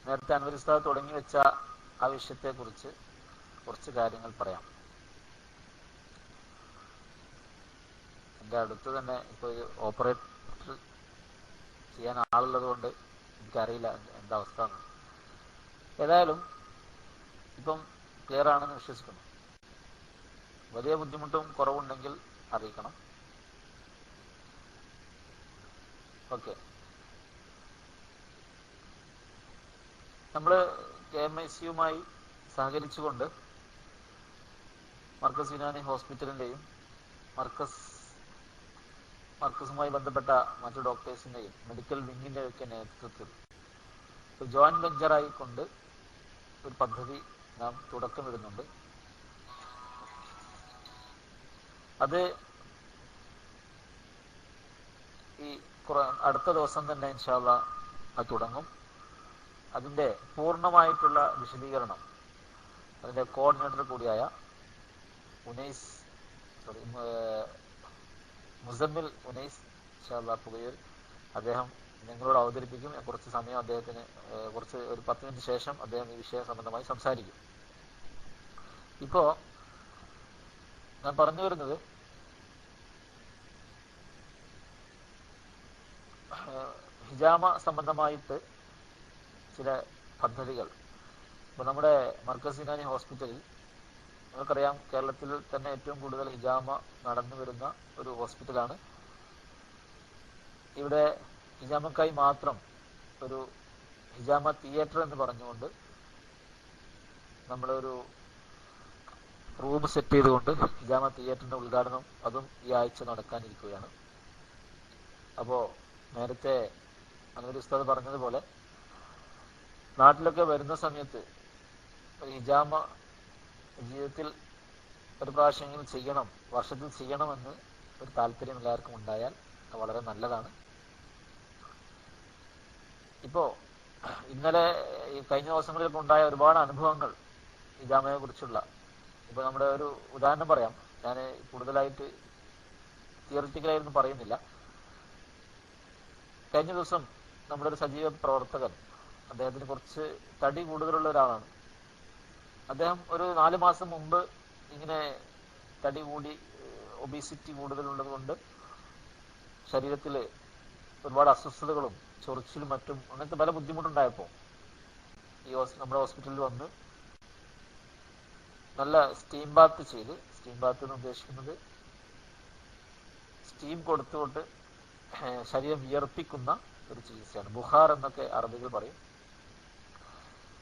നേരത്തെ അൻവർ ഉസ്താദ് തുടങ്ങി വെച്ച ആ വിഷയത്തെക്കുറിച്ച് കുറച്ച് കാര്യങ്ങൾ പറയാം. എൻ്റെ അടുത്ത് തന്നെ ഇപ്പോൾ ഓപ്പറേറ്റ് ചെയ്യാൻ ആളുള്ളത് കൊണ്ട് എനിക്കറിയില്ല എന്താ അവസ്ഥ എന്ന്. ഏതായാലും ഇപ്പം ക്ലിയർ ആണെന്ന് വിശ്വസിക്കുന്നു. വലിയ ബുദ്ധിമുട്ടും കുറവുണ്ടെങ്കിൽ അറിയിക്കണം. ഓക്കെ. നമ്മൾ KMIC-യുമായി സഹകരിച്ചുകൊണ്ട് മർക്കസ് യുനാനി ഹോസ്പിറ്റലിൻ്റെയും മർക്കസുമായി ബന്ധപ്പെട്ട മറ്റു ഡോക്ടേഴ്സിൻ്റെയും മെഡിക്കൽ വിങ്ങിൻ്റെയും ഒക്കെ നേതൃത്വത്തിൽ ഒരു ജോയിന്റ് വെഞ്ചറായിക്കൊണ്ട് ഒരു പദ്ധതി നാം തുടക്കമിടുന്നുണ്ട്. അത് ഈ അടുത്ത ദിവസം തന്നെ ഇൻഷാ അല്ലാഹ് അത് തുടങ്ങും. അതിൻ്റെ പൂർണ്ണമായിട്ടുള്ള വിശദീകരണം അതിൻ്റെ കോർഡിനേറ്റർ കൂടിയായ മുസമ്മിൽ ഉനൈസ് ഇൻഷാ അല്ലാഹ് പുകയൂർ അദ്ദേഹം നിങ്ങളോട് അവതരിപ്പിക്കും. കുറച്ച് സമയം അദ്ദേഹത്തിന് ഒരു 10 മിനിറ്റ് ശേഷം അദ്ദേഹം ഈ വിഷയ സംബന്ധമായി സംസാരിക്കും. ഇപ്പോൾ ഞാൻ പറഞ്ഞു വരുന്നത് ഹിജാമ സംബന്ധമായിട്ട് ചില പദ്ധതികൾ. ഇപ്പോൾ നമ്മുടെ മർക്കസ് യുനാനി ഹോസ്പിറ്റലിൽ നിങ്ങൾക്കറിയാം, കേരളത്തിൽ തന്നെ ഏറ്റവും കൂടുതൽ ഹിജാമ നടന്നു വരുന്ന ഒരു ഹോസ്പിറ്റലാണ്. ഇവിടെ ഹിജാമക്കായി മാത്രം ഒരു ഹിജാമ തിയേറ്റർ എന്ന് പറഞ്ഞുകൊണ്ട് നമ്മളൊരു റൂം സെറ്റ് ചെയ്തുകൊണ്ട് ഹിജാമ തിയേറ്ററിൻ്റെ ഉദ്ഘാടനം അതും ഈ ആഴ്ച നടക്കാനിരിക്കുകയാണ്. അപ്പോൾ നേരത്തെ അൻവർ ഉസ്താദ് പറഞ്ഞതുപോലെ നാട്ടിലൊക്കെ വരുന്ന സമയത്ത് ഒരു ഹിജാമ ജീവിതത്തിൽ ഒരു പ്രാവശ്യമെങ്കിലും ചെയ്യണം, വർഷത്തിൽ ചെയ്യണമെന്ന് ഒരു താല്പര്യം എല്ലാവർക്കും ഉണ്ടായാൽ അത് വളരെ നല്ലതാണ്. ഇപ്പോൾ ഇന്നലെ കഴിഞ്ഞ ദിവസങ്ങളിലൊക്കെ ഉണ്ടായ ഒരുപാട് അനുഭവങ്ങൾ ഹിജാമയെ കുറിച്ചുള്ള. ഇപ്പോൾ നമ്മുടെ ഒരു ഉദാഹരണം പറയാം. ഞാൻ കൂടുതലായിട്ട് തിയറിറ്റിക്കലായിരുന്നു പറയുന്നില്ല. കഴിഞ്ഞ ദിവസം നമ്മുടെ ഒരു സജീവ പ്രവർത്തകൻ, അദ്ദേഹത്തിന് കുറച്ച് തടി കൂടുതലുള്ള ഒരാളാണ്. അദ്ദേഹം ഒരു 4 മാസം മുമ്പ് ഇങ്ങനെ തടി കൂടി, ഒബീസിറ്റി കൂടുതലുള്ളത് കൊണ്ട് ശരീരത്തിൽ ഒരുപാട് അസ്വസ്ഥതകളും ചൊറിച്ചിലും മറ്റും അങ്ങനത്തെ പല ബുദ്ധിമുട്ടുണ്ടായപ്പോൾ നമ്മുടെ ഹോസ്പിറ്റലിൽ വന്ന് നല്ല സ്റ്റീം ബാത്ത് ചെയ്ത്, സ്റ്റീം ബാത്ത് എന്ന് ഉദ്ദേശിക്കുന്നത് സ്റ്റീം കൊടുത്തുകൊണ്ട് ശരീരം വിയർപ്പിക്കുന്ന ഒരു ചികിത്സയാണ്. ബുഹാർ എന്നൊക്കെ അറബികൾ പറയും.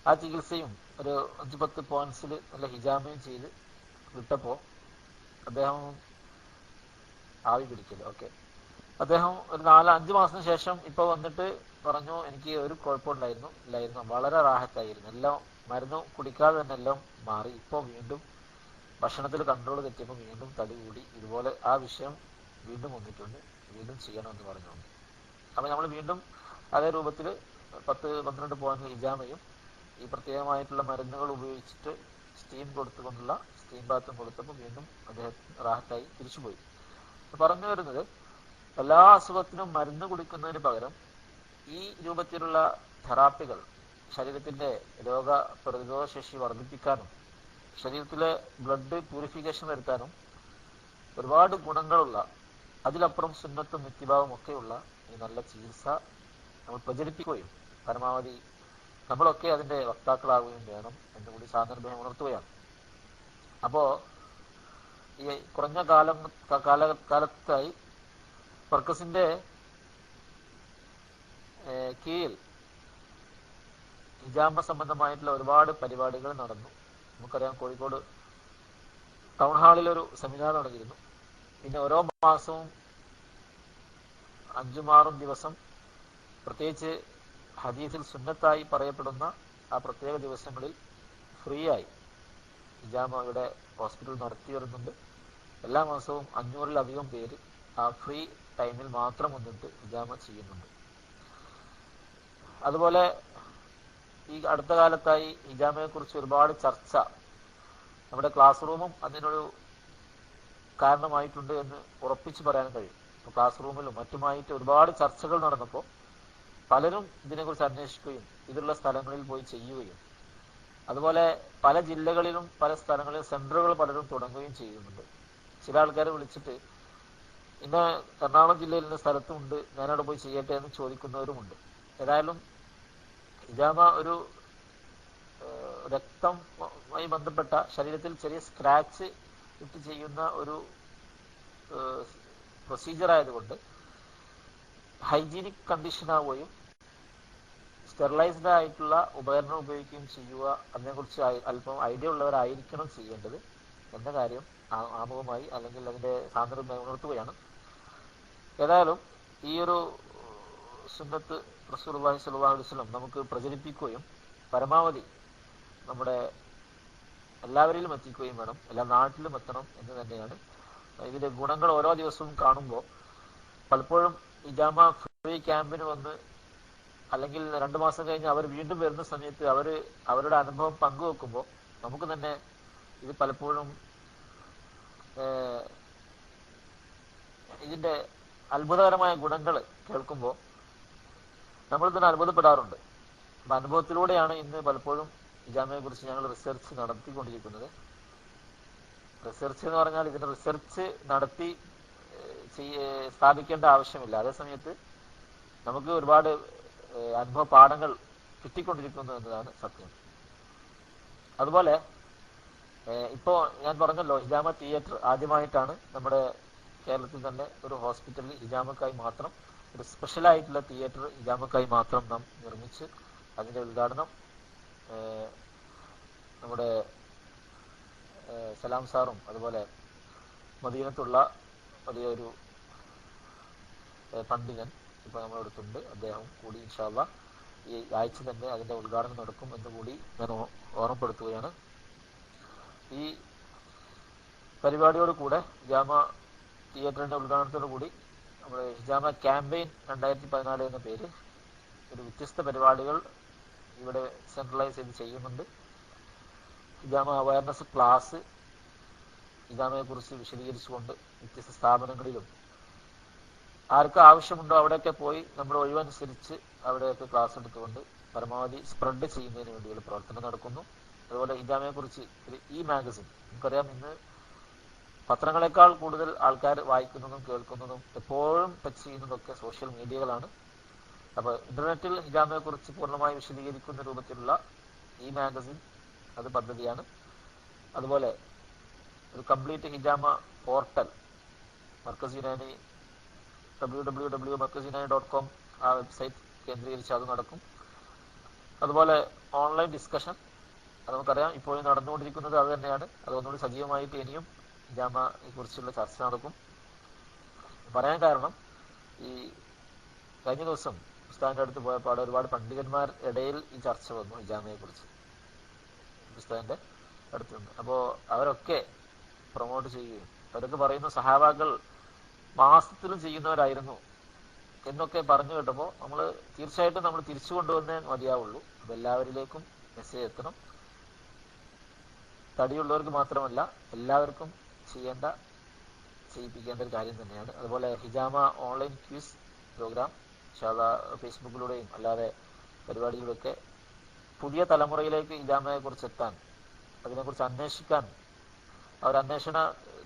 ആ ചികിത്സയും ഒരു 5-10 പോയിന്റ്സിൽ നല്ല ഹിജാമയും ചെയ്ത് വിട്ടപ്പോൾ അദ്ദേഹം ആവി പിടിക്കല്. ഓക്കെ. അദ്ദേഹം ഒരു 4-5 മാസത്തിന് ശേഷം ഇപ്പോൾ വന്നിട്ട് പറഞ്ഞു, എനിക്ക് ഒരു കുഴപ്പമുണ്ടായിരുന്നില്ലായിരുന്നു, വളരെ റാഹത്തായിരുന്നു, എല്ലാം മരുന്ന് കുടിക്കാതെ തന്നെ എല്ലാം മാറി. ഇപ്പോൾ വീണ്ടും ഭക്ഷണത്തിൽ കൺട്രോൾ തെറ്റിയപ്പോൾ വീണ്ടും തടി കൂടി, ഇതുപോലെ ആ വിഷയം വീണ്ടും വന്നിട്ടുണ്ട്, വീണ്ടും ചെയ്യണമെന്ന് പറഞ്ഞു. അപ്പോൾ നമ്മൾ വീണ്ടും അതേ രൂപത്തിൽ 10-12 പോയിന്റ് ഹിജാമയും ഈ പ്രത്യേകമായിട്ടുള്ള മരുന്നുകൾ ഉപയോഗിച്ചിട്ട് സ്റ്റീം കൊടുത്തുകൊണ്ടുള്ള സ്റ്റീം ബാത്തും കൊടുത്തപ്പോൾ വീണ്ടും അദ്ദേഹം റാഹത്തായി തിരിച്ചുപോയി. പറഞ്ഞു വരുന്നത്, എല്ലാ അസുഖത്തിനും മരുന്ന് കുടിക്കുന്നതിന് പകരം ഈ രൂപത്തിലുള്ള തെറാപ്പികൾ ശരീരത്തിൻ്റെ രോഗപ്രതിരോധ ശേഷി വർദ്ധിപ്പിക്കാനും ശരീരത്തിലെ ബ്ലഡ് പ്യൂരിഫിക്കേഷൻ വരുത്താനും ഒരുപാട് ഗുണങ്ങളുള്ള, അതിലപ്പുറം സുന്നത്തും നിത്യഭാവം ഒക്കെയുള്ള ഈ നല്ല ചികിത്സ നമ്മൾ പ്രചരിപ്പിക്കുകയും പരമാവധി നമ്മളൊക്കെ അതിൻ്റെ വക്താക്കളാവുകയും വേണം എന്നുകൂടി സാന്ദർഭ്യം ഉണർത്തുകയാണ്. അപ്പോൾ ഈ കുറഞ്ഞ കാലത്തായി മർക്കസിൻ്റെ കീഴിൽ ഹിജാമ സംബന്ധമായിട്ടുള്ള ഒരുപാട് പരിപാടികൾ നടന്നു. നമുക്കറിയാം, കോഴിക്കോട് ടൗൺ ഹാളിലൊരു സെമിനാർ നടന്നിരുന്നു. പിന്നെ ഓരോ മാസവും 5-6 ദിവസം പ്രത്യേകിച്ച് ഹദീസിൽ സുന്നത്തായി പറയപ്പെടുന്ന ആ പ്രത്യേക ദിവസങ്ങളിൽ ഫ്രീ ആയി ഹിജാമ ഇവിടെ ഹോസ്പിറ്റൽ നടത്തി വരുന്നുണ്ട്. എല്ലാ മാസവും 500-ലധികം പേര് ആ ഫ്രീ ടൈമിൽ മാത്രം വന്നിട്ട് ഹിജാമ ചെയ്യുന്നുണ്ട്. അതുപോലെ ഈ അടുത്ത കാലത്തായി ഹിജാമയെക്കുറിച്ച് ഒരുപാട് ചർച്ച, നമ്മുടെ ക്ലാസ് റൂമും അതിനൊരു കാരണമായിട്ടുണ്ട് എന്ന് ഉറപ്പിച്ച് പറയാൻ കഴിയും. ക്ലാസ് റൂമിലും മറ്റുമായിട്ട് ഒരുപാട് ചർച്ചകൾ നടന്നപ്പോൾ പലരും ഇതിനെക്കുറിച്ച് അന്വേഷിക്കുകയും ഇതിലുള്ള സ്ഥലങ്ങളിൽ പോയി ചെയ്യുകയും അതുപോലെ പല ജില്ലകളിലും പല സ്ഥലങ്ങളിലും സെന്ററുകൾ പലരും തുടങ്ങുകയും ചെയ്യുന്നുണ്ട്. ചില ആൾക്കാരെ വിളിച്ചിട്ട് ഇന്ന എറണാകുളം ജില്ലയിൽ ഇന്ന സ്ഥലത്തുമുണ്ട്, ഞാനവിടെ പോയി ചെയ്യട്ടെ എന്ന് ചോദിക്കുന്നവരുമുണ്ട്. ഏതായാലും ഹിജാമ ഒരു രക്തവുമായി ബന്ധപ്പെട്ട ശരീരത്തിൽ ചെറിയ സ്ക്രാച്ച് ഇട്ട് ചെയ്യുന്ന ഒരു പ്രൊസീജിയർ ആയതുകൊണ്ട് ഹൈജീനിക് കണ്ടീഷൻ ആവുകയും സ്റ്റെറിലൈസ്ഡ് ആയിട്ടുള്ള ഉപകരണം ഉപയോഗിക്കുകയും ചെയ്യുക, അതിനെക്കുറിച്ച് അല്പം ഐഡിയ ഉള്ളവരായിരിക്കണം ചെയ്യേണ്ടത് എന്ന കാര്യം ആമുഖമായി അല്ലെങ്കിൽ അതിൻ്റെ സാന്ദർഭമായി ഉണർത്തുകയാണ്. ഏതായാലും ഈ ഒരു സുന്നത്ത് റസൂലുള്ളാഹി സ്വല്ലല്ലാഹു അലൈഹി വസല്ലം നമുക്ക് പ്രചരിപ്പിക്കുകയും പരമാവധി നമ്മുടെ എല്ലാവരിലും എത്തിക്കുകയും വേണം, എല്ലാ നാട്ടിലും എത്തണം എന്ന് തന്നെയാണ്. ഇതിൻ്റെ ഗുണങ്ങൾ ഓരോ ദിവസവും കാണുമ്പോൾ പലപ്പോഴും ഹിജാമ ഫ്രീ ക്യാമ്പിന് വന്ന് അല്ലെങ്കിൽ 2 മാസം കഴിഞ്ഞ് അവർ വീണ്ടും വരുന്ന സമയത്ത് അവരുടെ അനുഭവം പങ്കുവെക്കുമ്പോൾ നമുക്ക് തന്നെ ഇത് പലപ്പോഴും ഇതിൻ്റെ അത്ഭുതകരമായ ഗുണങ്ങൾ കേൾക്കുമ്പോൾ നമ്മൾ തന്നെ അത്ഭുതപ്പെടാറുണ്ട്. അപ്പം അനുഭവത്തിലൂടെയാണ് ഇന്ന് പലപ്പോഴും ഹിജാമയെ കുറിച്ച് ഞങ്ങൾ റിസർച്ച് നടത്തിക്കൊണ്ടിരിക്കുന്നത്. റിസർച്ച് എന്ന് പറഞ്ഞാൽ ഇതിന് റിസർച്ച് നടത്തി സ്ഥാപിക്കേണ്ട ആവശ്യമില്ല. അതേസമയത്ത് നമുക്ക് ഒരുപാട് അനുഭവ പാഠങ്ങൾ കിട്ടിക്കൊണ്ടിരിക്കുന്നു എന്നതാണ് സത്യം. അതുപോലെ ഇപ്പോൾ ഞാൻ പറഞ്ഞല്ലോ, ഹിജാമ തിയേറ്റർ ആദ്യമായിട്ടാണ് നമ്മുടെ കേരളത്തിൽ തന്നെ ഒരു ഹോസ്പിറ്റലിൽ ഹിജാമക്കായി മാത്രം ഒരു സ്പെഷ്യലായിട്ടുള്ള തിയേറ്റർ ഹിജാമക്കായി മാത്രം നാം നിർമ്മിച്ച് അതിൻ്റെ ഉദ്ഘാടനം നമ്മുടെ സലാം സാറും അതുപോലെ മദീനത്തുള്ള വലിയൊരു പണ്ഡിതൻ ഇപ്പോൾ നമ്മളെടുത്തുണ്ട്, അദ്ദേഹം കൂടി ഇൻഷാ അല്ലാഹ് ഈ ആഴ്ച തന്നെ അതിൻ്റെ ഉദ്ഘാടനം നടക്കും എന്ന് കൂടി ഞാൻ ഓർമ്മപ്പെടുത്തുകയാണ്. ഈ പരിപാടിയോട് കൂടെ ഹിജാമ തിയേറ്ററിൻ്റെ ഉദ്ഘാടനത്തോടു കൂടി നമ്മുടെ ഹിജാമ ക്യാമ്പയിൻ 2014 എന്ന പേര് ഒരു വ്യത്യസ്ത പരിപാടികൾ ഇവിടെ സെൻട്രലൈസ് ചെയ്ത് ചെയ്യുന്നുണ്ട്. ഹിജാമ അവയർനെസ് ക്ലാസ് ഹിജാമയെക്കുറിച്ച് വിശദീകരിച്ചുകൊണ്ട് വ്യത്യസ്ത സ്ഥാപനങ്ങളിലും ആർക്ക് ആവശ്യമുണ്ടോ അവിടെയൊക്കെ പോയി നമ്മൾ ഒഴിവനുസരിച്ച് അവിടെയൊക്കെ ക്ലാസ് എടുത്തുകൊണ്ട് പരമാവധി സ്പ്രെഡ് ചെയ്യുന്നതിന് വേണ്ടിയുള്ള പ്രവർത്തനം നടക്കുന്നു. അതുപോലെ ഹിജാമയെക്കുറിച്ച് ഒരു മാഗസിൻ, നമുക്കറിയാം ഇന്ന് പത്രങ്ങളെക്കാൾ കൂടുതൽ ആൾക്കാർ വായിക്കുന്നതും കേൾക്കുന്നതും എപ്പോഴും ടച്ച് ചെയ്യുന്നതൊക്കെ സോഷ്യൽ മീഡിയകളാണ്. അപ്പോൾ ഇന്റർനെറ്റിൽ ഹിജാമയെക്കുറിച്ച് പൂർണ്ണമായി വിശദീകരിക്കുന്ന രൂപത്തിലുള്ള മാഗസിൻ അത് പദ്ധതിയാണ്. അതുപോലെ ഒരു കംപ്ലീറ്റ് ഹിജാമ പോർട്ടൽ മർക്കസ് യുനാനി www.markazyunani.com ആ വെബ്സൈറ്റ് കേന്ദ്രീകരിച്ച് അത് നടക്കും. അതുപോലെ ഓൺലൈൻ ഡിസ്കഷൻ, അത് നമുക്കറിയാം ഇപ്പോഴും നടന്നുകൊണ്ടിരിക്കുന്നത് അത് തന്നെയാണ്. അതൊന്നുകൂടി സജീവമായിട്ട് ഇനിയും ഹിജാമയെ കുറിച്ചുള്ള ചർച്ച നടക്കും. പറയാൻ കാരണം ഈ കഴിഞ്ഞ ദിവസം ഉസ്താദിൻ്റെ അടുത്ത് പോയപ്പോൾ ഒരുപാട് പണ്ഡിതന്മാർ ഇടയിൽ ഈ ചർച്ച വന്നു ഹിജാമയെ കുറിച്ച് ഉസ്താദിൻ്റെ അടുത്ത് നിന്ന്. അപ്പോൾ അവരൊക്കെ പ്രൊമോട്ട് ചെയ്യുകയും അവരൊക്കെ പറയുന്നു സഹാബാക്കൾ മാസത്തിലും ചെയ്യുന്നവരായിരുന്നു എന്നൊക്കെ പറഞ്ഞു കേട്ടപ്പോൾ തീർച്ചയായിട്ടും നമ്മൾ തിരിച്ചു കൊണ്ടുവന്നേ മതിയാവുള്ളൂ. അപ്പം എല്ലാവരിലേക്കും മെസ്സേജ് എത്തണം. തടിയുള്ളവർക്ക് മാത്രമല്ല എല്ലാവർക്കും ചെയ്യിപ്പിക്കേണ്ട ഒരു കാര്യം തന്നെയാണ്. അതുപോലെ ഹിജാമ ഓൺലൈൻ ക്വിസ് പ്രോഗ്രാം ഫേസ്ബുക്കിലൂടെയും അല്ലാതെ പരിപാടികളിലൊക്കെ പുതിയ തലമുറയിലേക്ക് ഹിജാമയെക്കുറിച്ച് എത്താൻ, അതിനെക്കുറിച്ച് അന്വേഷിക്കാൻ, അന്വേഷണ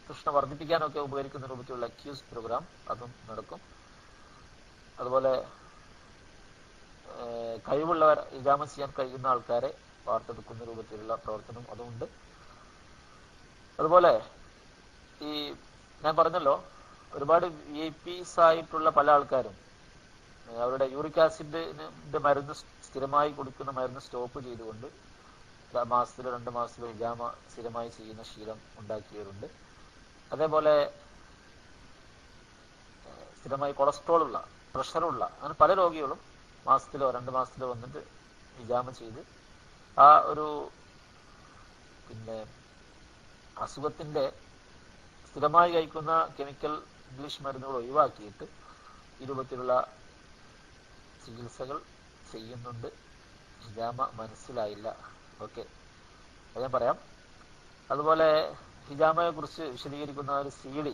തൃഷ്ണ വർദ്ധിപ്പിക്കാനൊക്കെ ഉപകരിക്കുന്ന രൂപത്തിലുള്ള ക്യൂസ് പ്രോഗ്രാം അതും നടക്കും. അതുപോലെ കഴിവുള്ളവർ ഹിജാമ ചെയ്യാൻ കഴിയുന്ന ആൾക്കാരെ വാർത്തെടുക്കുന്ന രൂപത്തിലുള്ള പ്രവർത്തനം അതുമുണ്ട്. അതുപോലെ ഈ ഞാൻ പറഞ്ഞല്ലോ ഒരുപാട് VIPs ആയിട്ടുള്ള പല ആൾക്കാരും അവരുടെ യൂറിക് ആസിഡിന്റെ മരുന്ന് സ്ഥിരമായി കുടിക്കുന്ന മരുന്ന് സ്റ്റോപ്പ് ചെയ്തുകൊണ്ട് മാസത്തിലോ 2 മാസത്തിലോ ഹിജാമ സ്ഥിരമായി ചെയ്യുന്ന ശീലം ഉണ്ടാക്കിയവരുണ്ട്. അതേപോലെ സ്ഥിരമായി കൊളസ്ട്രോൾ ഉള്ള, പ്രഷറുള്ള അങ്ങനെ പല രോഗികളും മാസത്തിലോ 2 മാസത്തിലോ വന്നിട്ട് ഹിജാമ ചെയ്ത് ആ ഒരു അസുഖത്തിന്റെ സ്ഥിരമായി കഴിക്കുന്ന കെമിക്കൽ ഇംഗ്ലീഷ് മരുന്നുകൾ ഒഴിവാക്കിയിട്ട് ഈ രൂപത്തിലുള്ള ചികിത്സകൾ ചെയ്യുന്നുണ്ട്. ഹിജാമ മനസ്സിലായില്ല, ഓക്കെ, അത് ഞാൻ പറയാം. അതുപോലെ ഹിജാമയെ കുറിച്ച് വിശദീകരിക്കുന്ന ഒരു CD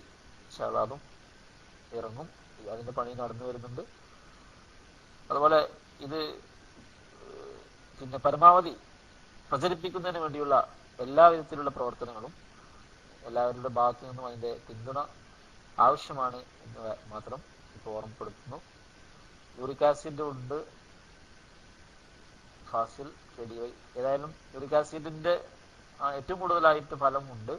അതും ഇറങ്ങും, അതിന്റെ പണി നടന്നു വരുന്നുണ്ട്. അതുപോലെ ഇത് പിന്നെ പരമാവധി പ്രചരിപ്പിക്കുന്നതിന് വേണ്ടിയുള്ള എല്ലാ വിധത്തിലുള്ള പ്രവർത്തനങ്ങളും എല്ലാവരുടെ ഭാഗത്തു നിന്നും അതിന്റെ പിന്തുണ ആവശ്യമാണ് എന്ന് മാത്രം ഇപ്പോൾ ഓർമ്മപ്പെടുത്തുന്നു. യൂറിക് ആസിഡ് ഉണ്ട് ഫാസിൽ KDY. ഏതായാലും യൂറിക് ആസിഡിന്റെ ഏറ്റവും കൂടുതലായിട്ട് ഫലമുണ്ട്.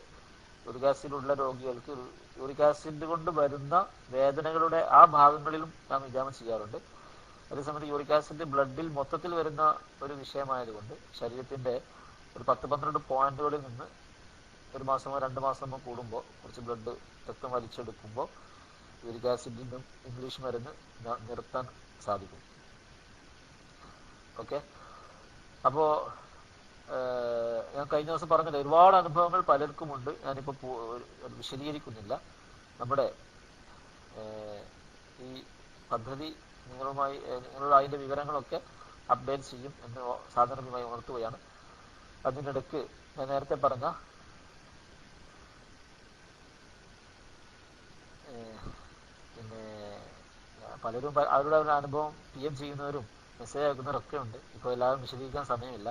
യൂറിക് ആസിഡ് ഉള്ള രോഗികൾക്ക് യൂറിക് ആസിഡ് കൊണ്ട് വരുന്ന വേദനകളുടെ ആ ഭാഗങ്ങളിലും നാം ഹിജാമ ചെയ്യാറുണ്ട്. അതേസമയത്ത് യൂറിക് ആസിഡ് ബ്ലഡിൽ മൊത്തത്തിൽ വരുന്ന ഒരു വിഷയമായതുകൊണ്ട് ശരീരത്തിന്റെ ഒരു 10-12 പോയിന്റുകളിൽ നിന്ന് ഒരു മാസമോ 2 മാസമോ കൂടുമ്പോൾ കുറച്ച് ബ്ലഡ് രക്തം വലിച്ചെടുക്കുമ്പോൾ യൂറിക് ആസിഡിനും ഇംഗ്ലീഷ് മരുന്ന് നിർത്താൻ സാധിക്കും. ഓക്കെ, അപ്പോ ഞാൻ കഴിഞ്ഞ ദിവസം പറഞ്ഞത് ഒരുപാട് അനുഭവങ്ങൾ പലർക്കുമുണ്ട്. ഞാനിപ്പോൾ വിശദീകരിക്കുന്നില്ല. നമ്മുടെ ഈ പദ്ധതി നിങ്ങളുടെ അതിന്റെ വിവരങ്ങളൊക്കെ അപ്ഡേറ്റ് ചെയ്യും എന്ന് സാധാരണമായി ഉണർത്തുകയാണ്. അതിനിടയ്ക്ക് ഞാൻ നേരത്തെ പറഞ്ഞ പിന്നെ പലരും അവരുടെ അനുഭവം PM ചെയ്യുന്നവരും മെസ്സേജ് അയക്കുന്നവരൊക്കെ ഉണ്ട്. ഇപ്പോൾ എല്ലാവരും വിശദീകരിക്കാൻ സമയമില്ല.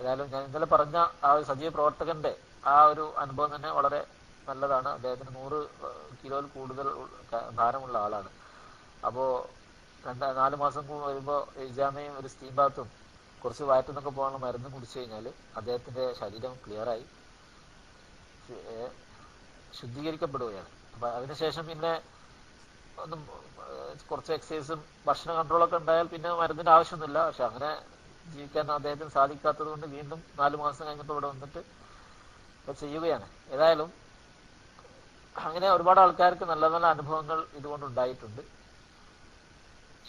ഏതായാലും ഞാൻ ഇന്നലെ പറഞ്ഞ ആ ഒരു സജീവ പ്രവർത്തകന്റെ ആ ഒരു അനുഭവം തന്നെ വളരെ നല്ലതാണ്. അദ്ദേഹത്തിന് 100 കിലോയിൽ കൂടുതൽ ഭാരമുള്ള ആളാണ്. അപ്പോൾ 4 മാസം വരുമ്പോൾ ഹിജാമയും ഒരു സ്റ്റീം ബാത്തും കുറച്ച് വയറ്റുന്നൊക്കെ പോകാനുള്ള മരുന്ന് കുടിച്ചു കഴിഞ്ഞാൽ അദ്ദേഹത്തിന്റെ ശരീരം ക്ലിയറായി ശുദ്ധീകരിക്കപ്പെടുകയാണ്. അപ്പൊ അതിനുശേഷം പിന്നെ ഒന്നും കുറച്ച് എക്സസൈസും ഭക്ഷണ കൺട്രോളൊക്കെ ഉണ്ടായാൽ പിന്നെ മരുന്നിന്റെ ആവശ്യമൊന്നുമില്ല. പക്ഷെ അങ്ങനെ ജീവിക്കാൻ അദ്ദേഹത്തിന് സാധിക്കാത്തത് കൊണ്ട് വീണ്ടും 4 മാസം കഴിഞ്ഞപ്പോൾ ഇവിടെ വന്നിട്ട് ചെയ്യുകയാണ്. ഏതായാലും അങ്ങനെ ഒരുപാട് ആൾക്കാർക്ക് നല്ല നല്ല അനുഭവങ്ങൾ ഇതുകൊണ്ടുണ്ടായിട്ടുണ്ട്.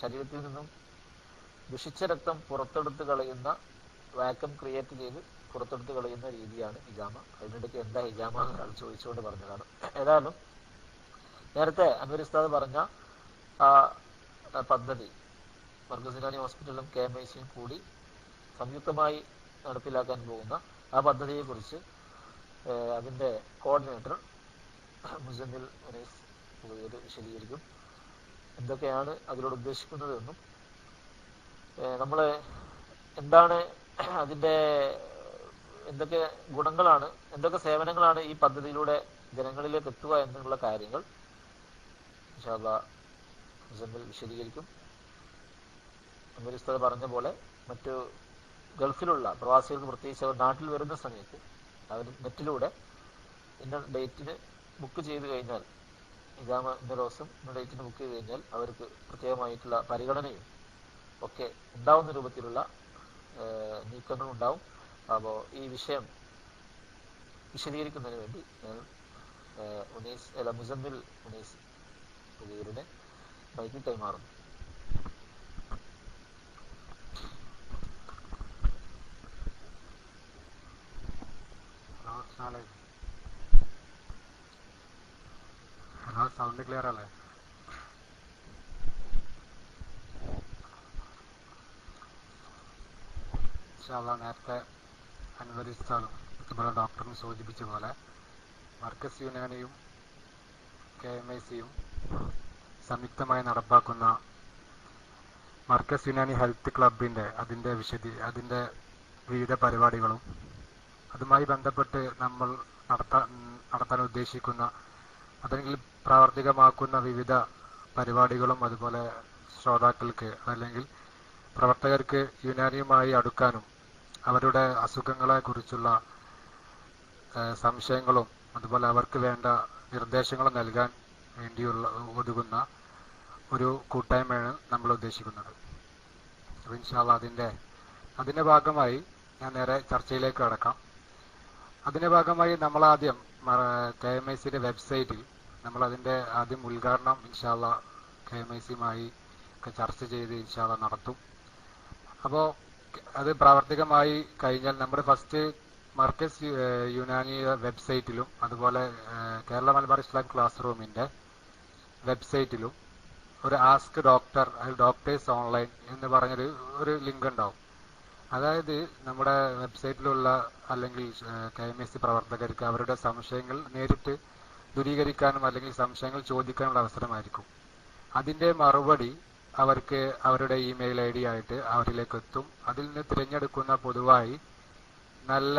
ശരീരത്തിൽ നിന്നും ദുഷിച്ച രക്തം പുറത്തെടുത്ത് കളയുന്ന, വാക്വം ക്രിയേറ്റ് ചെയ്ത് പുറത്തെടുത്ത് കളയുന്ന രീതിയാണ് ഹിജാമ. അതിനിടയ്ക്ക് എന്താ ഹിജാമ എന്ന് ഒരാൾ ചോദിച്ചുകൊണ്ട് പറഞ്ഞതാണ്. ഏതായാലും നേരത്തെ അൻവർ ഉസ്താദ് പറഞ്ഞ ആ പദ്ധതി മർകസ് ഇനാനി ഹോസ്പിറ്റലും KMIC-യും കൂടി സംയുക്തമായി നടപ്പിലാക്കാൻ പോകുന്ന ആ പദ്ധതിയെക്കുറിച്ച് അതിന്റെ കോർഡിനേറ്റർ മുസമ്മിൽ ഉനൈസ് വിശദീകരിക്കും. എന്തൊക്കെയാണ് അതിലൂടെ ഉദ്ദേശിക്കുന്നത് എന്നും നമ്മള് എന്താണ് അതിന്റെ എന്തൊക്കെ ഗുണങ്ങളാണ്, എന്തൊക്കെ സേവനങ്ങളാണ് ഈ പദ്ധതിയിലൂടെ ജനങ്ങളിലേക്ക് എത്തുക എന്നുള്ള കാര്യങ്ങൾ ഇൻഷാ അല്ലാഹ് മുസമ്മിൽ വിശദീകരിക്കും. അൻവർ ഉസ്താദ് പറഞ്ഞ പോലെ മറ്റു ഗൾഫിലുള്ള പ്രവാസികൾക്ക് പ്രത്യേകിച്ച് അവർ നാട്ടിൽ വരുന്ന സമയത്ത് അവർ നെറ്റിലൂടെ ഇന്ന ഡേറ്റിന് ബുക്ക് ചെയ്ത് കഴിഞ്ഞാൽ, ഹിജാമ ഇന്ന ദിവസം ഇന്ന ഡേറ്റിന് ബുക്ക് ചെയ്ത് കഴിഞ്ഞാൽ അവർക്ക് പ്രത്യേകമായിട്ടുള്ള പരിഗണനയും ഒക്കെ ഉണ്ടാവുന്ന രൂപത്തിലുള്ള നീക്കങ്ങൾ ഉണ്ടാവും. അപ്പോൾ ഈ വിഷയം വിശദീകരിക്കുന്നതിന് വേണ്ടി ഞാൻ മുസമ്മിൽ ഉനൈസ് പുതിയവരുടെ മൈക്കിൽ കൈമാറുന്നു. സൗണ്ട് ക്ലിയർ അല്ലേ? നേരത്തെ അൻവർ ഉസ്താദും ഇവിടെ ഡോക്ടറിന് സൂചിപ്പിച്ച പോലെ മർകസ് യുനാനിയും KMIC-യും സംയുക്തമായി നടപ്പാക്കുന്ന മർകസ് യുനാനി ഹെൽത്ത് ക്ലബിന്റെ അതിന്റെ വിവിധ പരിപാടികളും അതുമായി ബന്ധപ്പെട്ട് നമ്മൾ നടത്താൻ ഉദ്ദേശിക്കുന്ന അല്ലെങ്കിൽ പ്രാവർത്തികമാക്കുന്ന വിവിധ പരിപാടികളും അതുപോലെ ശ്രോതാക്കൾക്ക് അല്ലെങ്കിൽ പ്രവർത്തകർക്ക് യുനാനിയുമായി അടുക്കാനും അവരുടെ അസുഖങ്ങളെ കുറിച്ചുള്ള സംശയങ്ങളും അതുപോലെ അവർക്ക് വേണ്ട നിർദ്ദേശങ്ങളും നൽകാൻ വേണ്ടിയുള്ള ഒതുങ്ങുന്ന ഒരു കൂട്ടായ്മയാണ് നമ്മൾ ഉദ്ദേശിക്കുന്നത്. ഇൻഷാ അല്ലാഹ് അതിന്റെ ഭാഗമായി ഞാൻ നേരെ ചർച്ചയിലേക്ക് കടക്കാം. അതിന്റെ ഭാഗമായി നമ്മൾ ആദ്യം KMIC-യുടെ വെബ്സൈറ്റിൽ നമ്മൾ അതിന്റെ ആദ്യം ഉദ്ഘാടനം ഇൻഷാ അല്ലാഹ് KMIC-യുമായി ചർച്ച ചെയ്ത് ഇൻഷാ അല്ലാഹ് നടത്തും. അപ്പോൾ അത് പ്രാവർത്തികമായി കഴിഞ്ഞാൽ നമ്മുടെ ഫസ്റ്റ് മർകസ് യുനാനി വെബ്സൈറ്റിലും അതുപോലെ കേരള മലബാർ ഇസ്ലാം ക്ലാസ് റൂമിന്റെ വെബ്സൈറ്റിലും ഒരു ആസ്ക് ഡോക്ടർ, ഡോക്ടേഴ്സ് ഓൺലൈൻ എന്ന് പറഞ്ഞൊരു ലിങ്ക് ഉണ്ടാവും. അതായത് നമ്മുടെ വെബ്സൈറ്റിലുള്ള അല്ലെങ്കിൽ KMIC പ്രവർത്തകർക്ക് അവരുടെ സംശയങ്ങൾ നേരിട്ട് ദൂരീകരിക്കാനും അല്ലെങ്കിൽ സംശയങ്ങൾ ചോദിക്കാനുള്ള അവസരമായിരിക്കും. അതിന്റെ മറുപടി അവർക്ക് അവരുടെ ഇമെയിൽ ID ആയിട്ട് അവരിലേക്ക് എത്തും. അതിൽ നിന്ന് തിരഞ്ഞെടുക്കുന്ന പൊതുവായി നല്ല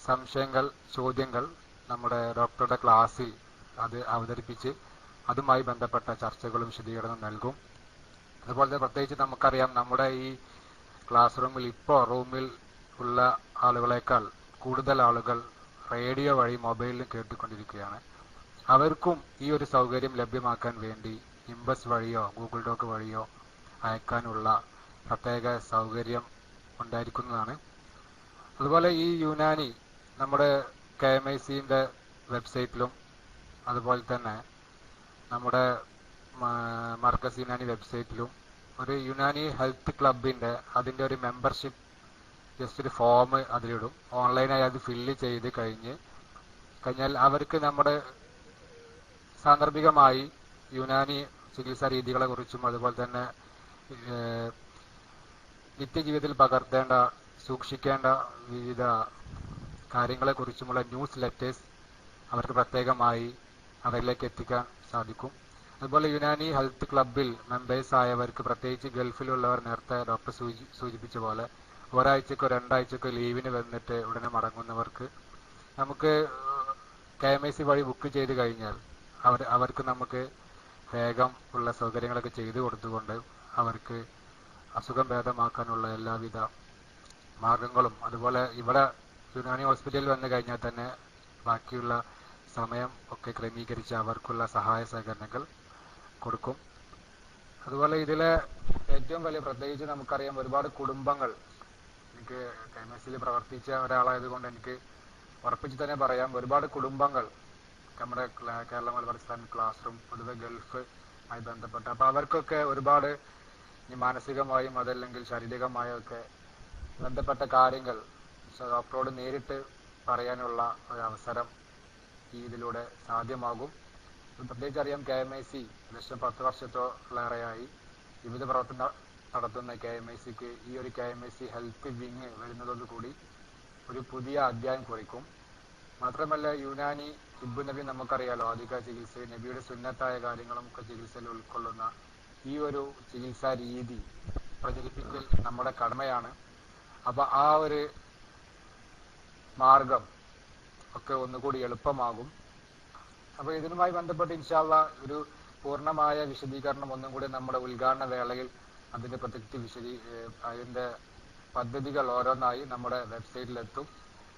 സംശയങ്ങൾ, ചോദ്യങ്ങൾ നമ്മുടെ ഡോക്ടറുടെ ക്ലാസ്സിൽ അത് അവതരിപ്പിച്ച് അതുമായി ബന്ധപ്പെട്ട ചർച്ചകളും വിശദീകരണവും നൽകും. അതുപോലെ തന്നെ പ്രത്യേകിച്ച് നമുക്കറിയാം, നമ്മുടെ ഈ ക്ലാസ് റൂമിൽ റൂമിൽ ഉള്ള ആളുകളെക്കാൾ കൂടുതൽ ആളുകൾ റേഡിയോ വഴി മൊബൈലിലും കേട്ടുകൊണ്ടിരിക്കുകയാണ്. അവർക്കും ഈ ഒരു സൗകര്യം ലഭ്യമാക്കാൻ വേണ്ടി ഇംബസ് വഴിയോ ഗൂഗിൾ ഡോക്ക് വഴിയോ അയക്കാനുള്ള പ്രത്യേക സൗകര്യം ഉണ്ടായിരിക്കുന്നതാണ്. അതുപോലെ ഈ യുനാനി നമ്മുടെ KMICന്റെ വെബ്സൈറ്റിലും അതുപോലെ തന്നെ നമ്മുടെ മർക്കസ് യുനാനി വെബ്സൈറ്റിലും ഒരു യുനാനി ഹെൽത്ത് ക്ലബിന്റെ അതിന്റെ ഒരു മെമ്പർഷിപ്പ് ജസ്റ്റ് ഒരു ഫോം അതിലിടും. ഓൺലൈനായി അത് ഫില്ല് ചെയ്ത് കഴിഞ്ഞാൽ അവർക്ക് നമ്മുടെ സാന്ദർഭികമായി യുനാനി ചികിത്സാ രീതികളെ കുറിച്ചും അതുപോലെ തന്നെ നിത്യജീവിതത്തിൽ പകർത്തേണ്ട സൂക്ഷിക്കേണ്ട വിവിധ കാര്യങ്ങളെക്കുറിച്ചുമുള്ള ന്യൂസ് ലെറ്റേഴ്സ് അവർക്ക് പ്രത്യേകമായി അവരിലേക്ക് എത്തിക്കാൻ സാധിക്കും. അതുപോലെ യുനാനി ഹെൽത്ത് ക്ലബിൽ മെമ്പേഴ്സ് ആയവർക്ക്, പ്രത്യേകിച്ച് ഗൾഫിലുള്ളവർ, നേരത്തെ ഡോക്ടർ സൂചിപ്പിച്ച പോലെ ഒരാഴ്ചക്കോ 2 ആഴ്ചക്കോ ലീവിന് വന്നിട്ട് ഉടനെ മടങ്ങുന്നവർക്ക് നമുക്ക് KMIC വഴി ബുക്ക് ചെയ്ത് കഴിഞ്ഞാൽ അവർക്ക് നമുക്ക് വേഗം ഉള്ള സൗകര്യങ്ങളൊക്കെ ചെയ്തു കൊടുത്തുകൊണ്ട് അവർക്ക് അസുഖം ഭേദമാക്കാനുള്ള എല്ലാവിധ മാർഗങ്ങളും, അതുപോലെ ഇവിടെ യുനാനി ഹോസ്പിറ്റലിൽ വന്നു കഴിഞ്ഞാൽ തന്നെ ബാക്കിയുള്ള സമയം ഒക്കെ ക്രമീകരിച്ച് അവർക്കുള്ള സഹായ സഹകരണങ്ങൾ കൊടുക്കും. അതുപോലെ ഇതിലെ ഏറ്റവും വലിയ പ്രത്യേകിച്ച് നമുക്കറിയാം, ഒരുപാട് കുടുംബങ്ങൾ, എനിക്ക് KMICയിൽ പ്രവർത്തിച്ച ഒരാളായതുകൊണ്ട് എനിക്ക് ഉറപ്പിച്ച് തന്നെ പറയാം, ഒരുപാട് കുടുംബങ്ങൾ നമ്മുടെ Kerala Malabar Islamic class room പൊതുവെ ഗൾഫുമായി ബന്ധപ്പെട്ട്, അപ്പൊ അവർക്കൊക്കെ ഒരുപാട് മാനസികമായും അതല്ലെങ്കിൽ ശാരീരികമായും ഒക്കെ ബന്ധപ്പെട്ട കാര്യങ്ങൾ ഡോക്ടറോട് നേരിട്ട് പറയാനുള്ള ഒരു അവസരം ഇതിലൂടെ സാധ്യമാകും. പ്രത്യേകിച്ച് അറിയാം, KMIC ഏകദേശം 10 വർഷത്തോളേറെയായി വിവിധ പ്രവർത്തനം നടത്തുന്ന KMICക്ക് ഈ ഒരു KMIC ഹെൽത്ത് വിങ് വരുന്നതോടുകൂടി ഒരു പുതിയ അധ്യായം കുറിക്കും. മാത്രമല്ല, യുനാനി ഹിബ്ബ് നബി നമുക്കറിയാലോ, ആധിക ചികിത്സ, നബിയുടെ സുന്നത്തായ കാര്യങ്ങളും ഒക്കെ ചികിത്സയിൽ ഉൾക്കൊള്ളുന്ന ഈ ഒരു ചികിത്സാ രീതി പ്രചരിപ്പിക്കൽ നമ്മുടെ കടമയാണ്. അപ്പൊ ആ ഒരു മാർഗം ഒക്കെ ഒന്നുകൂടി എളുപ്പമാകും. അപ്പൊ ഇതിനുമായി ബന്ധപ്പെട്ട് ഇൻഷാ അല്ലാഹ് ഒരു പൂർണ്ണമായ വിശദീകരണം ഒന്നും കൂടി നമ്മുടെ ഉദ്ഘാടന വേളയിൽ അതിന്റെ അതിന്റെ പദ്ധതികൾ ഓരോന്നായി നമ്മുടെ വെബ്സൈറ്റിലെത്തും.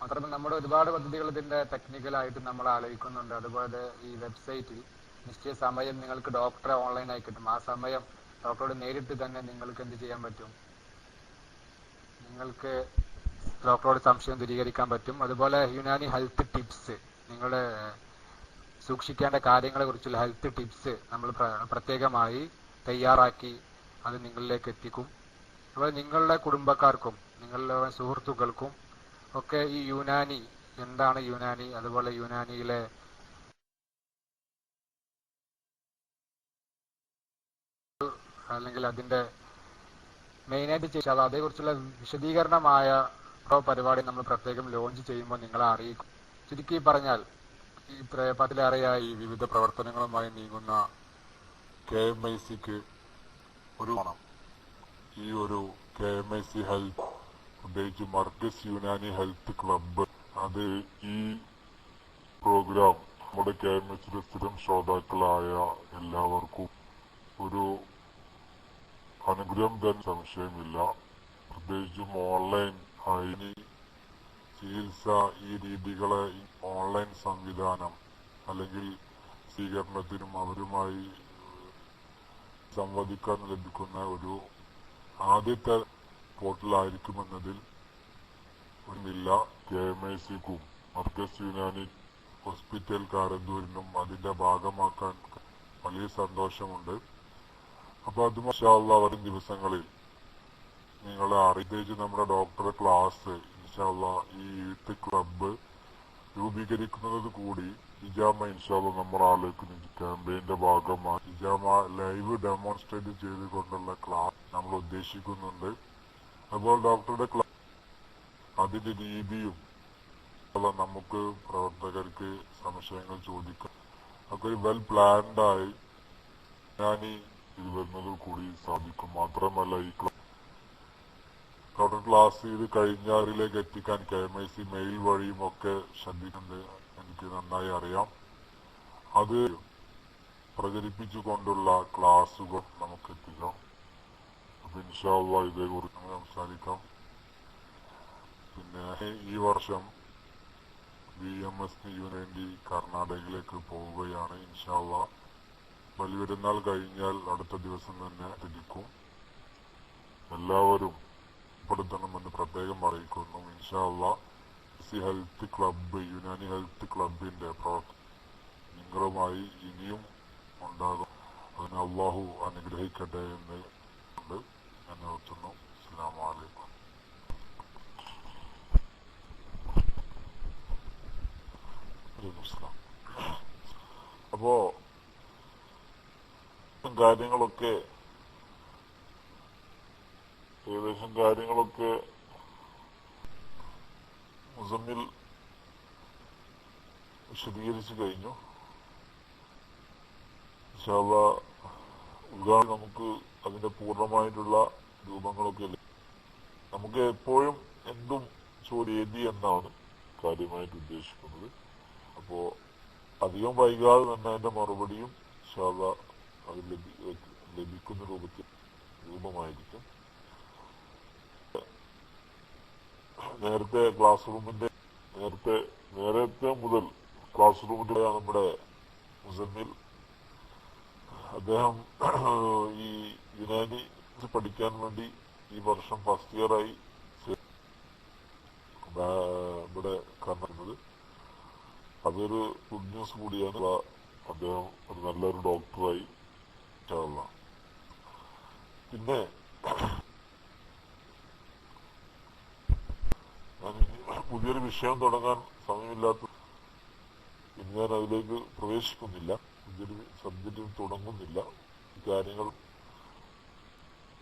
മാത്രമല്ല, നമ്മുടെ ഒരുപാട് പദ്ധതികൾ ഇതിന്റെ ടെക്നിക്കലായിട്ട് നമ്മൾ ആലോചിക്കുന്നുണ്ട്. അതുപോലെ ഈ വെബ്സൈറ്റിൽ നിശ്ചയ സമയം നിങ്ങൾക്ക് ഡോക്ടറെ ഓൺലൈനായി കിട്ടും. ആ സമയം ഡോക്ടറോട് നേരിട്ട് തന്നെ നിങ്ങൾക്ക് എന്ത് ചെയ്യാൻ പറ്റും, നിങ്ങൾക്ക് ഡോക്ടറോട് സംശയം ദൂരീകരിക്കാൻ പറ്റും. അതുപോലെ യുനാനി ഹെൽത്ത് ടിപ്സ്, നിങ്ങളുടെ സൂക്ഷിക്കേണ്ട കാര്യങ്ങളെ കുറിച്ചുള്ള ഹെൽത്ത് ടിപ്സ് നമ്മൾ പ്രത്യേകമായി തയ്യാറാക്കി അത് നിങ്ങളിലേക്ക് എത്തിക്കും. അതുപോലെ നിങ്ങളുടെ കുടുംബക്കാർക്കും നിങ്ങളുടെ സുഹൃത്തുക്കൾക്കും ഒക്കെ ഈ യുനാനി എന്താണ്, യുനാനി, അതുപോലെ യുനാനിയിലെ അല്ലെങ്കിൽ അതിന്റെ മെയിനായിട്ട് ചെയ്താൽ അതേക്കുറിച്ചുള്ള വിശദീകരണമായ പരിപാടി നമ്മൾ പ്രത്യേകം ലോഞ്ച് ചെയ്യുമ്പോൾ നിങ്ങളെ അറിയിക്കും. ചുരുക്കി പറഞ്ഞാൽ, ഈ 10-ലേറെയായി വിവിധ പ്രവർത്തനങ്ങളുമായി നീങ്ങുന്ന KMICക്ക് ഈ ഒരു KMIC ഹെൽത്ത്, പ്രത്യേകിച്ച് മർക്കസ് യുനാനി ഹെൽത്ത് ക്ലബ്ബ്, അത് ഈ പ്രോഗ്രാം നമ്മുടെ KMICയുടെ സ്ഥിരം ശ്രോതാക്കളായ എല്ലാവർക്കും ഒരു അനുഗ്രഹം തന്നെ സംശയമില്ല. പ്രത്യേകിച്ചും ഓൺലൈൻ ആയി ചികിത്സ, ഈ രീതികളെ ഓൺലൈൻ സംവിധാനം അല്ലെങ്കിൽ സ്വീകരണത്തിനും അവരുമായി സംവദിക്കാൻ ലഭിക്കുന്ന ഒരു ആദ്യത്തെ പോർട്ടലായിരിക്കുമെന്നതിൽ ഒന്നില്ല. KMICക്കും മർക്കസ് യുനാനി ഹോസ്പിറ്റൽ കാരന്തൂരിനും അതിന്റെ ഭാഗമാക്കാൻ വലിയ സന്തോഷമുണ്ട്. അപ്പൊ അത് മാഷാ അല്ലാഹ് വരും ദിവസങ്ങളിൽ നിങ്ങളെ അറിയിച്ച് നമ്മുടെ ഡോക്ടറെ ക്ലാസ് ഇൻഷാ അല്ലാഹ് ഈ യൂത്ത് ക്ലബ്ബ് രൂപീകരിക്കുന്നത് കൂടി ഹിജാമ ഇൻഷാ അല്ലാഹ് നമ്മുടെ ആലോചിക്കുന്ന ക്യാമ്പയിന്റെ ഭാഗമായി ഹിജാമ ലൈവ് ഡെമോൺസ്ട്രേറ്റ് ചെയ്തുകൊണ്ടുള്ള ക്ലാസ് നമ്മൾ ഉദ്ദേശിക്കുന്നുണ്ട്. അതുപോലെ ഡോക്ടറുടെ ക്ലാസ് അതിന്റെ രീതിയും നമുക്ക് പ്രവർത്തകർക്ക് സംശയങ്ങൾ ചോദിക്കാം ഒക്കെ വെൽ പ്ലാൻഡായി ഞാൻ ഈ ഇത് വരുന്നത് കൂടി സാധിക്കും. മാത്രമല്ല ഈ ക്ലാസ് ഇത് കഴിഞ്ഞാറിലേക്ക് എത്തിക്കാൻ KMIC മെയിൽ വഴിയും ഒക്കെ ശ്രദ്ധിക്കുന്നുണ്ട്. എനിക്ക് നന്നായി അറിയാം. അത് പ്രചരിപ്പിച്ചുകൊണ്ടുള്ള ക്ലാസുകൾ നമുക്ക് എത്തിക്കാം. അപ്പൊ ഇൻഷാ അല്ലാഹ് ഇതേക്കുറിച്ച് സംസാരിക്കാം. പിന്നെ ഈ വർഷം BMSന് വേണ്ടി കർണാടകയിലേക്ക് പോവുകയാണ്. ഇൻഷാ അല്ലാഹ് ബലിപെരുന്നാൾ കഴിഞ്ഞാൽ അടുത്ത ദിവസം തന്നെ തിരിക്കും. എല്ലാവരും ഉൾപ്പെടുത്തണമെന്ന് പ്രത്യേകം അറിയിക്കുന്നു. ഇൻഷാ അല്ലാഹ് ഹെൽത്ത് ക്ലബ്ബ്, യുനാനി ഹെൽത്ത് ക്ലബിന്റെ പ്രവർത്തനം നിങ്ങളുമായി ഇനിയും ഉണ്ടാകും. അതിന് അള്ളാഹു അനുഗ്രഹിക്കട്ടെ എന്ന് ഞാൻ നിർത്തുന്നു. അസ്സലാമു അലൈക്കും. അപ്പോ ഏകദേശം കാര്യങ്ങളൊക്കെ മുസമ്മിൽ വിശദീകരിച്ചു കഴിഞ്ഞു. ഇൻഷാ അല്ലാഹ് ഉദ്ഘാടനം നമുക്ക് അതിന്റെ പൂർണ്ണമായിട്ടുള്ള രൂപങ്ങളൊക്കെ നമുക്ക് എപ്പോഴും എന്തും ചോദ്യേതി എന്നാണ് കാര്യമായിട്ട് ഉദ്ദേശിക്കുന്നത്. അപ്പോ അധികം വൈകാതെ തന്നെ അതിന്റെ മറുപടിയും ഇൻഷാ അല്ലാഹ് അത് ലഭിക്കുന്ന രൂപമായിരിക്കും. നേരത്തെ മുതൽ ക്ലാസ് റൂമിന്റെ നമ്മുടെ മുസമ്മിൽ അദ്ദേഹം ഈ യുനാനി പഠിക്കാൻ വേണ്ടി ഈ വർഷം ഫസ്റ്റ് ഇയറായി ഇവിടെ കാണുന്നത്. അതൊരു ഗുഡ് ന്യൂസ് കൂടിയാണ്. അദ്ദേഹം ഒരു നല്ലൊരു ഡോക്ടറായി. പിന്നെ പുതിയൊരു വിഷയം തുടങ്ങാൻ സമയമില്ലാത്ത ഞാൻ അതിലേക്ക് പ്രവേശിക്കുന്നില്ല. പുതിയൊരു സബ്ജക്റ്റ് തുടങ്ങുന്നില്ല. കാര്യങ്ങൾ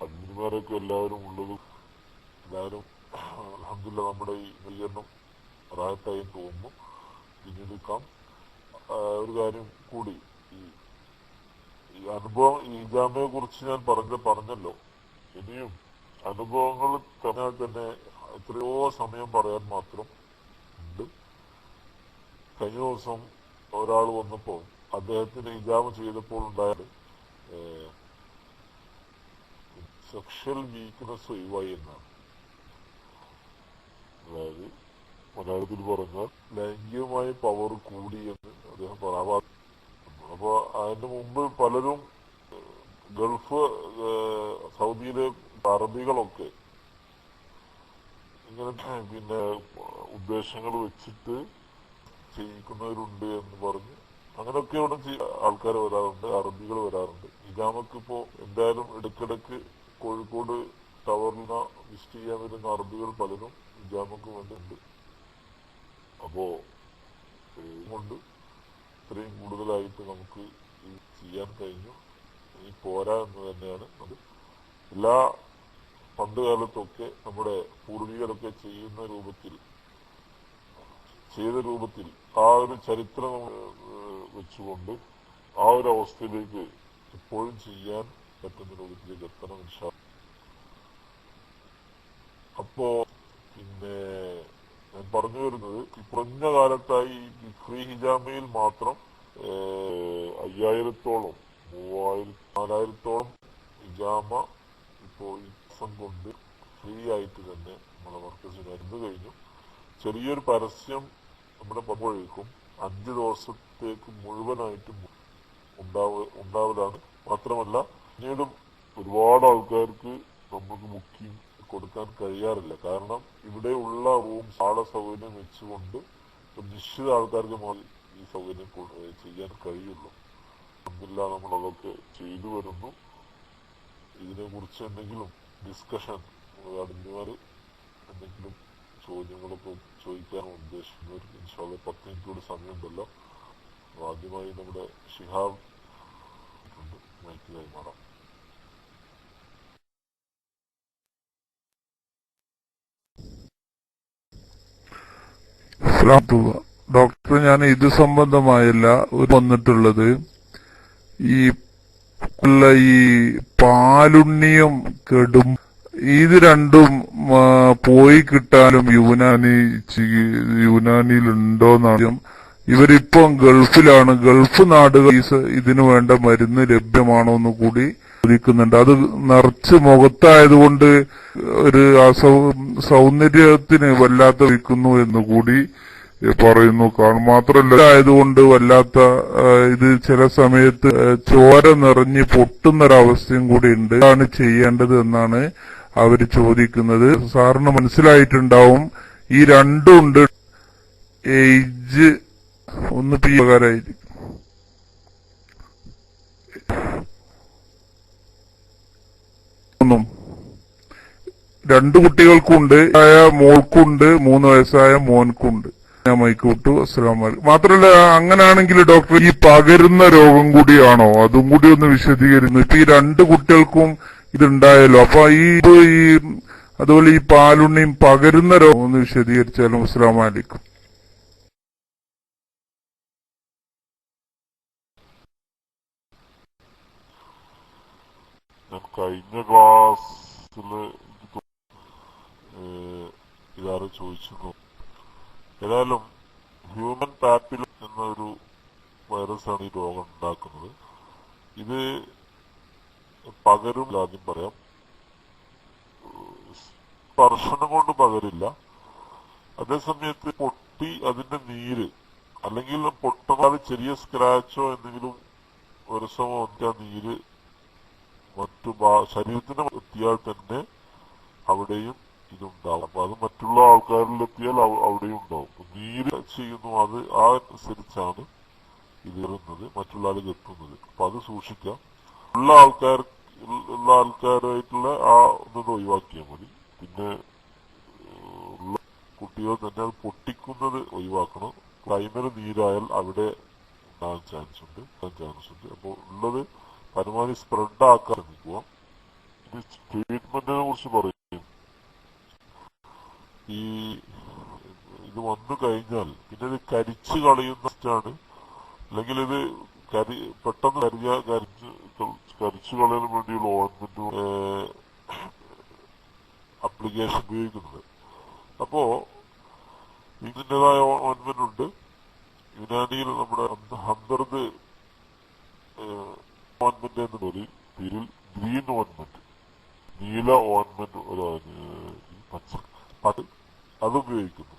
അഡ്മിന്മാരൊക്കെ എല്ലാവരും ഉള്ളതും എല്ലാവരും അൽഹംദുലില്ലാഹ് നമ്മുടെ ഈ വികരണം റാഹത്തായി തോന്നുന്നു. പിന്നീട് ഒരു കാര്യം കൂടി, ഈ അനുഭവം ഈ ഇജാമയെ കുറിച്ച് ഞാൻ പറഞ്ഞല്ലോ. ഇനിയും അനുഭവങ്ങൾ തന്നെ എത്രയോ സമയം പറയാൻ മാത്രം ഉണ്ട്. കഴിഞ്ഞ ദിവസം ഒരാൾ വന്നപ്പോൾ അദ്ദേഹത്തിന് ഇജാമ ചെയ്തപ്പോൾ ഉണ്ടായത് സെക്ഷൽ വീക്ക്നെസ് ഒഴിവായി എന്നാണ്. അതായത് മലയാളത്തിൽ പറഞ്ഞാൽ ലൈംഗികമായ പവർ കൂടി എന്ന് അദ്ദേഹം പറയാ. അപ്പൊ അതിന് മുമ്പ് പലരും സൗദിയിലെ അറബികളൊക്കെ ഇങ്ങനെ പിന്നെ ഉദ്ദേശങ്ങൾ വെച്ചിട്ട് ചെയ്യിക്കുന്നവരുണ്ട് എന്ന് പറഞ്ഞ് അങ്ങനെയൊക്കെ ഇവിടെ ആൾക്കാർ വരാറുണ്ട്, അറബികൾ വരാറുണ്ട്. ഇജാമക്ക് ഇപ്പോ എന്തായാലും ഇടയ്ക്കിടയ്ക്ക് കോഴിക്കോട് ടവറിനെ വിസിറ്റ് ചെയ്യാൻ വരുന്ന അറബികൾ പലരും ഇജാമക്ക് വേണ്ടിയുണ്ട്. അപ്പോ കൊണ്ട് ഇത്രയും കൂടുതലായിട്ട് നമുക്ക് ചെയ്യാൻ കഴിഞ്ഞു. ഈ പോരാ എന്ന് തന്നെയാണ് അത്. എല്ലാ പണ്ട് കാലത്തൊക്കെ നമ്മുടെ പൂർവികരൊക്കെ ചെയ്ത രൂപത്തിൽ ആ ഒരു ചരിത്രം വെച്ചുകൊണ്ട് ആ ഒരു അവസ്ഥയിലേക്ക് ഇപ്പോഴും ചെയ്യാൻ പറ്റുന്ന രൂപത്തിലേക്ക് എത്തണം ഇൻഷാ അല്ലാഹ്. അപ്പോ പിന്നെ ഞാൻ പറഞ്ഞു വരുന്നത്, കുറഞ്ഞ കാലത്തായി ഈ ഫ്രീ ഹിജാമയിൽ മാത്രം 5000-ഓളം 4000-ഓളം ഹിജാമ ഇപ്പോ ഈ ദിവസം കൊണ്ട് ഫ്രീ ആയിട്ട് തന്നെ നമ്മളെ വർക്കേഴ്സിന് വരുന്നു കഴിഞ്ഞു. ചെറിയൊരു പരസ്യം നമ്മുടെ പമ്പോഴേക്കും 5 ദിവസത്തേക്ക് മുഴുവനായിട്ടും ഉണ്ടാവലാണ്. മാത്രമല്ല പിന്നീടും ഒരുപാട് ആൾക്കാർക്ക് നമുക്ക് ബുക്കിംഗ് കൊടുക്കാൻ കഴിയാറില്ല. കാരണം ഇവിടെയുള്ള സാള സൗകര്യം വെച്ചുകൊണ്ട് നിശ്ചിത ആൾക്കാർക്ക് മാത്രമേ ഈ സൗകര്യം ചെയ്യാൻ കഴിയുള്ളൂ. അൽഹംദുലില്ലാഹ് നമ്മളതൊക്കെ ചെയ്തു വരുന്നു. ഇതിനെ കുറിച്ച് എന്തെങ്കിലും ഡിസ്കഷൻ അഡ്മിന്മാര് എന്തെങ്കിലും ചോദ്യങ്ങളൊക്കെ ചോദിക്കാൻ ഉദ്ദേശിക്കുന്നവർക്ക് ഇൻഷാ അല്ലാഹ് 10 മിനിറ്റ് കൂടി സമയമുണ്ടല്ലോ. ആദ്യമായി നമ്മുടെ ഷിഹാബ് മൈക്ക് കൈമാറാം. ഡോക്ടർ, ഞാൻ ഇത് സംബന്ധമായല്ല വന്നിട്ടുള്ളത്. ഈ അല്ല ഈ പാലുണ്ണിയും കെടും ഇത് രണ്ടും പോയി കിട്ടാനും യുനാനിയിലുണ്ടോന്നാണ്. ഇവരിപ്പം ഗൾഫിലാണ്. ഗൾഫ് നാടുകൾ ഇതിനു വേണ്ട മരുന്ന് ലഭ്യമാണോ എന്ന് കൂടി ചോദിക്കുന്നുണ്ട്. അത് നിറച്ച് മുഖത്തായതുകൊണ്ട് ഒരു സൗന്ദര്യത്തിന് വല്ലാത്ത വയ്ക്കുന്നു എന്ന് കൂടി പറയുന്നു. മാത്രമല്ല ആയതുകൊണ്ട് വല്ലാത്ത ഇത് ചില സമയത്ത് ചോര നിറഞ്ഞ് പൊട്ടുന്നൊരവസ്ഥയും കൂടി ഉണ്ട്. ഇതാണ് ചെയ്യേണ്ടത് എന്നാണ് അവര് ചോദിക്കുന്നത്. സാറിന് മനസ്സിലായിട്ടുണ്ടാവും. ഈ രണ്ടും ഉണ്ട്. ഏജ് ഒന്ന് പ്രകാരമായിരിക്കും. രണ്ടു കുട്ടികൾക്കുണ്ട്. മോൾക്കുണ്ട്, 3 വയസ്സായ മോൻക്കുണ്ട്. ഞാൻ മൈക്ക് വിട്ടു. അസ്സലാമു അലൈക്കും. മാത്രമല്ല അങ്ങനെയാണെങ്കിൽ ഡോക്ടർ ഈ പകരുന്ന രോഗം കൂടിയാണോ? അതും കൂടി ഒന്ന് വിശദീകരിക്കുന്നു. ഇപ്പൊ ഈ 2 കുട്ടികൾക്കും ഇതുണ്ടായല്ലോ. അപ്പൊ ഈ അതുപോലെ ഈ പാലുണ്ണിയും പകരുന്ന രോഗം ഒന്ന് വിശദീകരിച്ചാലും. അസ്സലാമു അലൈക്കും. കഴിഞ്ഞ ക്ലാസ്സില് ഇതാരും ചോദിച്ചിരുന്നു. ഏതായാലും ഹ്യൂമൻ പാപ്പിലോ എന്നൊരു വൈറസാണ് ഈ രോഗം ഉണ്ടാക്കുന്നത്. ഇത് പകരും. ആദ്യം പറയാം, സ്പർശനം കൊണ്ട് പകരില്ല. അതേസമയത്ത് പൊട്ടി അതിന്റെ നീര് അല്ലെങ്കിൽ പൊട്ടനാല് ചെറിയ സ്ക്രാച്ചോ എന്തെങ്കിലും ഒരു സമയം നീര് മറ്റു ശരീരത്തിന് എത്തിയാൽ തന്നെ അവിടെയും ഇതുണ്ടാവും. അപ്പൊ അത് മറ്റുള്ള ആൾക്കാരിലെത്തിയാൽ അവിടെയും ഉണ്ടാവും. നീര് ചെയ്യുന്നു, അത് ആ അനുസരിച്ചാണ് ഇത് വരുന്നത്, മറ്റുള്ള ആൾക്ക് എത്തുന്നത്. അപ്പൊ അത് സൂക്ഷിക്കാം. ഉള്ള ആൾക്കാരായിട്ടുള്ള ആ ഒന്നത് ഒഴിവാക്കിയാൽ മതി. പിന്നെ ഉള്ള കുട്ടികൾ തന്നെ അത് പൊട്ടിക്കുന്നത് ഒഴിവാക്കണം. പ്രൈമറി നീരായാൽ അവിടെ ഉണ്ടാകാൻ ചാൻസ് ഉണ്ട്. അപ്പൊ ഉള്ളത് പരമാവധി സ്പ്രെഡ് ആക്കാൻ ശ്രമിക്കുക. ഇത് ട്രീറ്റ്മെന്റിനെ കുറിച്ച് പറയും. ഇത് വന്നു കഴിഞ്ഞാൽ പിന്നെ ഇത് കരിച്ചു കളയുന്നതാണ്. അല്ലെങ്കിൽ ഇത് പെട്ടെന്ന് കരിച്ചു കളയാൻ വേണ്ടിയുള്ള ഓയിന്റ്മെന്റ് അപ്ലിക്കേഷൻ ഉപയോഗിക്കുന്നത്. അപ്പോ ഇതിൻ്റെതായ ഓയിന്റ്മെന്റ് ഉണ്ട്. യുനാനിയിൽ നമ്മുടെ ഹംദർദ് ഓയിന്റ്മെന്റ് എന്ന പേരിൽ ഗ്രീൻ ഓയിന്റ്മെന്റ്, നീല ഓയിന്റ്മെന്റ്, അത് ഉപയോഗിക്കുന്നു.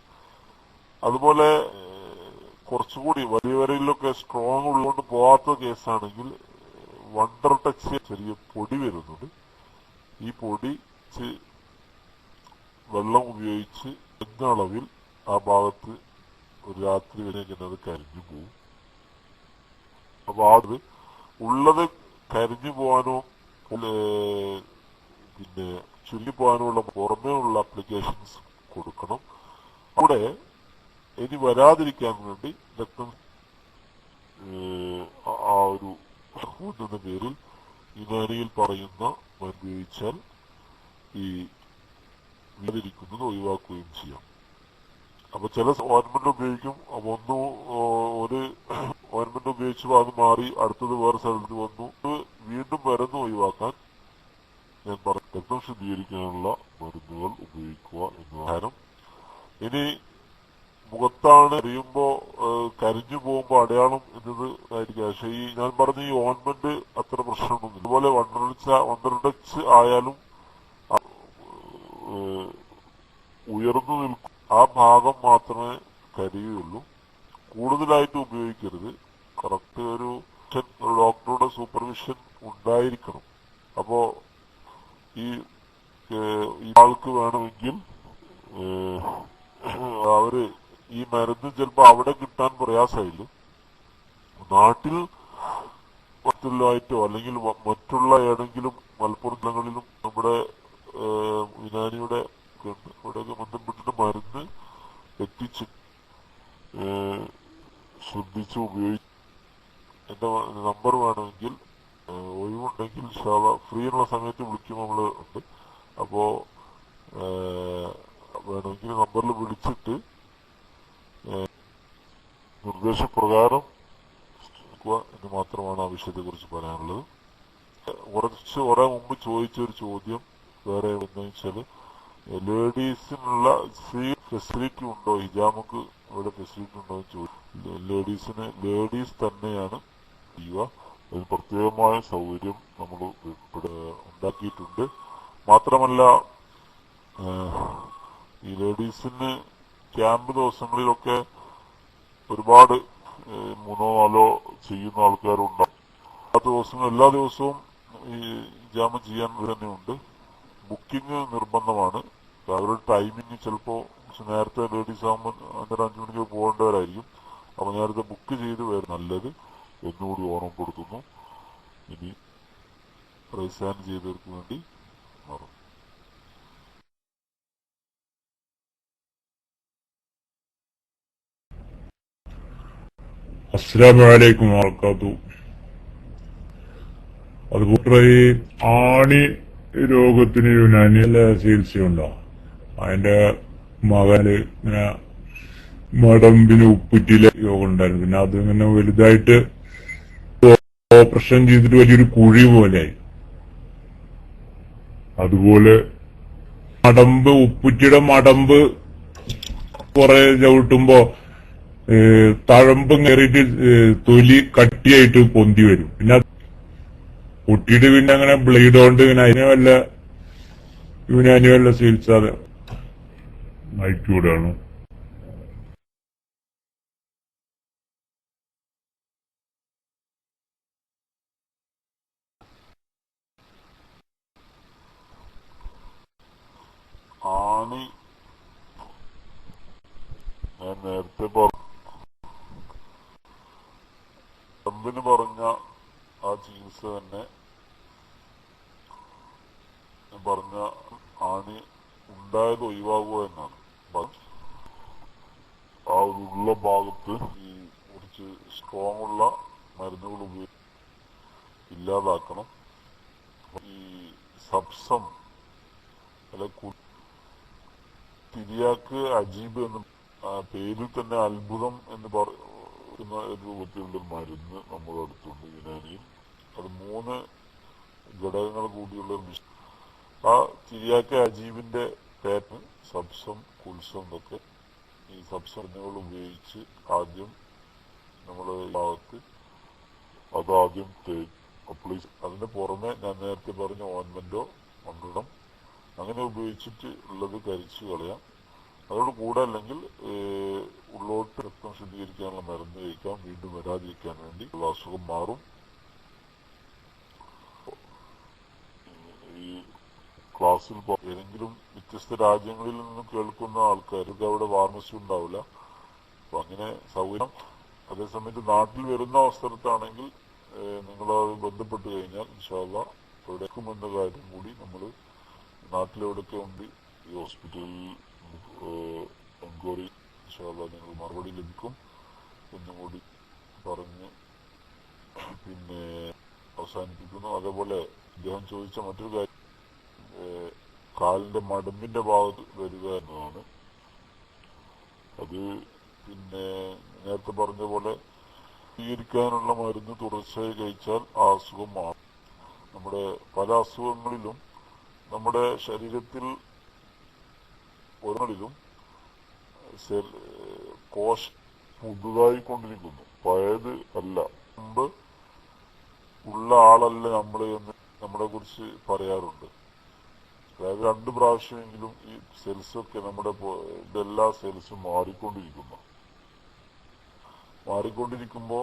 അതുപോലെ കുറച്ചുകൂടി വലിയ വരയിലൊക്കെ സ്ട്രോങ് ഉള്ളതുകൊണ്ട് പോകാത്ത കേസാണെങ്കിൽ വണ്ടർ ടച്ച് ചെറിയ പൊടി വരുന്നുണ്ട്. ഈ പൊടി വെള്ളം ഉപയോഗിച്ച് എന്ന അളവിൽ ആ ഭാഗത്ത് ഒരു രാത്രി വരെ അത് കരിഞ്ഞു പോകും. അപ്പൊ അത് ഉള്ളത് കരിഞ്ഞു പോകാനോ പിന്നെ ചുരുങ്ങിപ്പോകാനുള്ള പുറമേ ഉള്ള അപ്ലിക്കേഷൻസ് കൊടുക്കണം. അവിടെ ഇനി വരാതിരിക്കാൻ വേണ്ടി രക്തം ആ ഒരു എന്ന പേരിൽ യുനാനിയിൽ പറയുന്ന ഉപയോഗിച്ചാൽ ഈ വീതിരിക്കുന്നത് ഒഴിവാക്കുകയും ചെയ്യാം. അപ്പൊ ചില ഓയിന്റ്മെന്റ് ഉപയോഗിക്കും. അപ്പൊ ഒരു ഓയിന്റ്മെന്റ് ഉപയോഗിച്ചപ്പോൾ അത് മാറി അടുത്തത് വേറെ സ്ഥലത്ത് വന്നു, വീണ്ടും വരുന്ന ഒഴിവാക്കാൻ ഞാൻ പറഞ്ഞു രക്തം ശുദ്ധീകരിക്കാനുള്ള മരുന്നുകൾ ഉപയോഗിക്കുക എന്ന ആഹാരം. ഇനി മുഖത്താണ് അറിയുമ്പോ കരിഞ്ഞു പോകുമ്പോ അടയാളം എന്നത് ആയിരിക്കും. പക്ഷെ ഞാൻ പറഞ്ഞ ഈ ഓയിന്റ്മെന്റ് അത്ര പ്രശ്നമൊന്നുമില്ല. അതുപോലെ വണ്ടർ ടച്ച് ആയാലും ഉയർന്നു നിൽക്കും. ആ ഭാഗം മാത്രമേ കരിയുള്ളൂ. കൂടുതലായിട്ട് ഉപയോഗിക്കരുത്. കറക്റ്റ് ഒരു ഡോക്ടറുടെ സൂപ്പർവിഷൻ ഉണ്ടായിരിക്കണം. അപ്പോ ഈ ആൾക്ക് വേണമെങ്കിൽ അവര് ഈ മരുന്ന് ചിലപ്പോ അവിടെ കിട്ടാൻ പ്രയാസമായില്ല. നാട്ടിൽ മറ്റുള്ളതായിട്ടോ അല്ലെങ്കിൽ മറ്റുള്ള ഏതെങ്കിലും മലപ്പുറം ജില്ലകളിലും നമ്മുടെ യുനാനിയുടെ ഇവിടെയൊക്കെ ബന്ധപ്പെട്ടിട്ട് മരുന്ന് എത്തിച്ച് ശ്രദ്ധിച്ച് ഉപയോഗിച്ച് എന്റെ നമ്പർ വേണമെങ്കിൽ ഒഴിവുണ്ടെങ്കിൽ ഫ്രീ ഉള്ള സമയത്ത് വിളിക്കും നമ്മള് ഉണ്ട്. അപ്പോ വേണമെങ്കിൽ നമ്പറിൽ വിളിച്ചിട്ട് നിർദ്ദേശപ്രകാരം എന്ന് മാത്രമാണ് ആ വിഷയത്തെ കുറിച്ച് പറയാനുള്ളത്. കുറെ മുമ്പ് ചോദിച്ചൊരു ചോദ്യം വേറെ എന്താ വെച്ചാല്, ലേഡീസിനുള്ള ഫെസിലിറ്റി ഉണ്ടോ, ഹിജാമക്ക് ഇവിടെ ഫെസിലിറ്റി ഉണ്ടോ എന്ന് ചോദിച്ചു. ലേഡീസ് തന്നെയാണ് ചെയ്യുക. അതിന് പ്രത്യേകമായ സൗകര്യം നമ്മൾ ഉണ്ടാക്കിയിട്ടുണ്ട്. മാത്രമല്ല ഈ ലേഡീസിന് ക്യാമ്പ് ദിവസങ്ങളിലൊക്കെ ഒരുപാട് 3-4 ചെയ്യുന്ന ആൾക്കാരുണ്ടാവും. എല്ലാ ദിവസവും ഈ ഹിജാമ ചെയ്യാൻ തന്നെയുണ്ട്. ബുക്കിംഗ് നിർബന്ധമാണ്. അവരുടെ ടൈമിങ് ചിലപ്പോൾ നേരത്തെ ലേഡീസ് ആകുമ്പോൾ 5:30 മണിക്ക് പോകേണ്ടവരായിരിക്കും. അപ്പൊ നേരത്തെ ബുക്ക് ചെയ്ത് വരും നല്ലത് എന്നുകൂടി ഓർമ്മപ്പെടുത്തുന്നു. ഇനി റൈസാൻ ചെയ്തവർക്ക് വേണ്ടി മാറും. അസ്സലാമു അലൈക്കും വറഹ്മത്തുള്ളാഹി. അതുപോലെ ഈ ആണി രോഗത്തിന് യുനാനിയിലെ ചികിത്സയുണ്ടോ? അതിന്റെ മകന് ഇങ്ങനെ മടമ്പിന് ഉപ്പുറ്റിയിലെ രോഗം ഉണ്ടായിരുന്നു. പിന്നെ അതിങ്ങനെ വലുതായിട്ട് ഓപ്പറേഷൻ ചെയ്തിട്ട് വലിയൊരു കുഴി പോലെയായി. അതുപോലെ ഉപ്പുറ്റിയുടെ മടമ്പ് കുറെ ചവിട്ടുമ്പോ തഴമ്പ് കയറിയിട്ട് തൊലി കട്ടിയായിട്ട് പൊന്തി വരും. പിന്നെ പൊട്ടിയിട്ട് പിന്നെ അങ്ങനെ ബ്ലേഡ് കൊണ്ട് ഇങ്ങനെ അതിനെ വല്ല യുനാനി വല്ല ചികിത്സ നയിക്കൂടാണ്. ആണി ഞാൻ നേരത്തെ പറമ്പിന് പറഞ്ഞ ആ ചികിത്സ തന്നെ പറഞ്ഞ ആണി ഉണ്ടായത് ഒഴിവാകുക എന്നാണ്. ആ ഉള്ള ഭാഗത്ത് ഈ കുറച്ച് സ്ട്രോങ് ഉള്ള മരുന്നുകൾ ഇല്ലാതാക്കണം. ഈ സബ്സം അല്ലെ തിരിയാക്ക് അജീബ് എന്ന് പേരിൽ തന്നെ അത്ഭുതം എന്ന് പറയുന്ന രൂപത്തിലുള്ള മരുന്ന് നമ്മുടെ അടുത്തുണ്ട് യുനാനിയിൽ. അത് 3 ഘടകങ്ങൾ കൂടിയുള്ള ആ തിരിയാക്ക് അജീബിന്റെ പേര് സബ്സം കുൽസം എന്നൊക്കെ. ഈ സബ്സങ്ങൾ ഉപയോഗിച്ച് ആദ്യം നമ്മള് ഭാഗത്ത് അതാദ്യം അപ്ലൈ. അതിന്റെ പുറമെ ഞാൻ നേരത്തെ പറഞ്ഞ ഓയിന്റ്മെന്റോ മന്ത്രം അങ്ങനെ ഉപയോഗിച്ചിട്ട് ഉള്ളത് കരിച്ചു കളയാം. അതോട് കൂടെ അല്ലെങ്കിൽ ഉള്ളോട്ട് രക്തം ശുദ്ധീകരിക്കാനുള്ള മരുന്ന് കഴിക്കാം. വീണ്ടും വരാതിരിക്കാൻ വേണ്ടി ഉള്ള അസുഖം മാറും. ഈ ക്ലാസ്സിൽ ഏതെങ്കിലും വ്യത്യസ്ത രാജ്യങ്ങളിൽ നിന്നും കേൾക്കുന്ന ആൾക്കാർക്ക് അവിടെ ഫാർമസി ഉണ്ടാവില്ല. അപ്പൊ അങ്ങനെ സൗകര്യം. അതേസമയത്ത് നാട്ടിൽ വരുന്ന അവസരത്താണെങ്കിൽ നിങ്ങളത് ബന്ധപ്പെട്ട് കഴിഞ്ഞാൽ ഇൻഷാ അല്ലാഹ് എവിടേക്കുമെന്ന കാര്യം കൂടി നമ്മൾ നാട്ടിലെവിടൊക്കെ ഉണ്ട് ഈ ഹോസ്പിറ്റലിൽ എൻക്വയറി ഇൻഷാ അല്ലാഹ് നിങ്ങൾ മറുപടി ലഭിക്കും എന്നും കൂടി പറഞ്ഞ് പിന്നെ അവസാനിപ്പിക്കുന്നു. അതേപോലെ അദ്ദേഹം ചോദിച്ച മറ്റൊരു കാര്യം കാലിന്റെ മടമ്പിന്റെ ഭാഗത്ത് വരിക എന്നതാണ്. അത് പിന്നെ നേരത്തെ പറഞ്ഞ പോലെ സ്വീകരിക്കാനുള്ള മരുന്ന് തുടർച്ചയായി കഴിച്ചാൽ ആ അസുഖം മാറും. നമ്മുടെ പല അസുഖങ്ങളിലും നമ്മുടെ ശരീരത്തിൽ ഓരോന്നിലും കോശം പുതുതായിക്കൊണ്ടിരിക്കുന്നു. പഴയത് അല്ല. മുമ്പ് ഉള്ള ആളല്ല നമ്മള് എന്ന് നമ്മളെ കുറിച്ച് പറയാറുണ്ട്. അതായത് 2 പ്രാവശ്യമെങ്കിലും ഈ സെൽസൊക്കെ നമ്മുടെ ഇതെല്ലാ സെൽസും മാറിക്കൊണ്ടിരിക്കുമ്പോ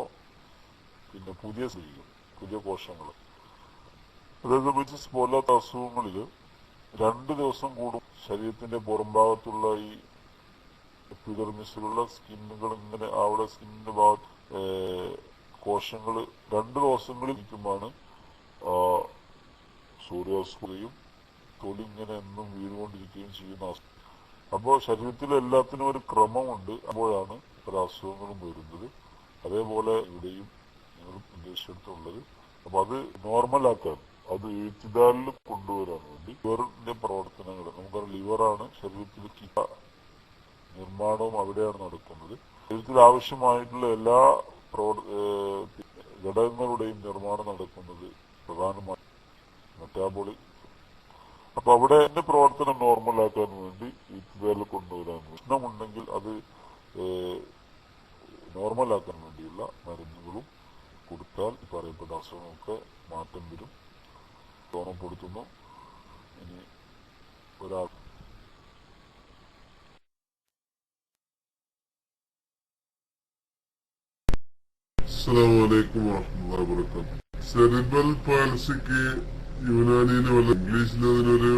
പിന്നെ പുതിയ കോശങ്ങൾ. അതേ സംബന്ധിച്ച് പോലാത്ത അസുഖങ്ങളില് 2 ദിവസം കൂടും ശരീരത്തിന്റെ പുറംഭാഗത്തുള്ള ഈ എപ്പിഡെർമിസിലുള്ള സ്കിന്നുകൾ ഇങ്ങനെ അവിടെ സ്കിന്നിന്റെ ഭാഗത്ത് കോശങ്ങൾ 2 ദിവസങ്ങളിൽ ഇരിക്കുമ്പോഴാണ് സൂര്യാസ്തമയം തൊലി ഇങ്ങനെ എന്നും വീണുകൊണ്ടിരിക്കുകയും ചെയ്യുന്ന അവസ്ഥ. അപ്പോൾ ശരീരത്തിൽ എല്ലാത്തിനും ഒരു ക്രമമുണ്ട്. അപ്പോഴാണ് പല അസുഖങ്ങളും വരുന്നത്. അതേപോലെ ഇവിടെയും നിങ്ങൾ ഉദ്ദേശിച്ചിട്ടുള്ളത്. അപ്പൊ അത് നോർമലാക്കാൻ, അത് എഴുത്തിദാലിൽ കൊണ്ടുവരാൻ വേണ്ടി ലിവറിന്റെ പ്രവർത്തനങ്ങൾ, നമുക്കറിയാം ലിവറാണ് ശരീരത്തിൽ നിർമ്മാണവും അവിടെയാണ് നടക്കുന്നത്. ശരീരത്തിൽ ആവശ്യമായിട്ടുള്ള എല്ലാ ഘടകങ്ങളുടെയും നിർമ്മാണം നടക്കുന്നത് പ്രധാനമായും മെറ്റാബോളി. അപ്പൊ അവിടെ എന്റെ പ്രവർത്തനം നോർമലാക്കാൻ വേണ്ടി ഇത്തിരി കൊണ്ടുവരാൻ പ്രശ്നമുണ്ടെങ്കിൽ അത് നോർമലാക്കാൻ വേണ്ടിയുള്ള മരുന്നുകളും കൊടുത്താൽ പറയപ്പെട്ട അസുഖമൊക്കെ മാറ്റം വരും. ഓർമ്മപ്പെടുത്തുന്നു. ഇനി ഒരാൾ അസ്സലാമു അലൈക്കും വറഹ്മത്തുള്ളാഹി വബറകാതുഹു. സെറിബ്രൽ പാൽസിക്ക് യുനാനിയിൽ വല്ല ഇംഗ്ലീഷിൽ അതിനൊരു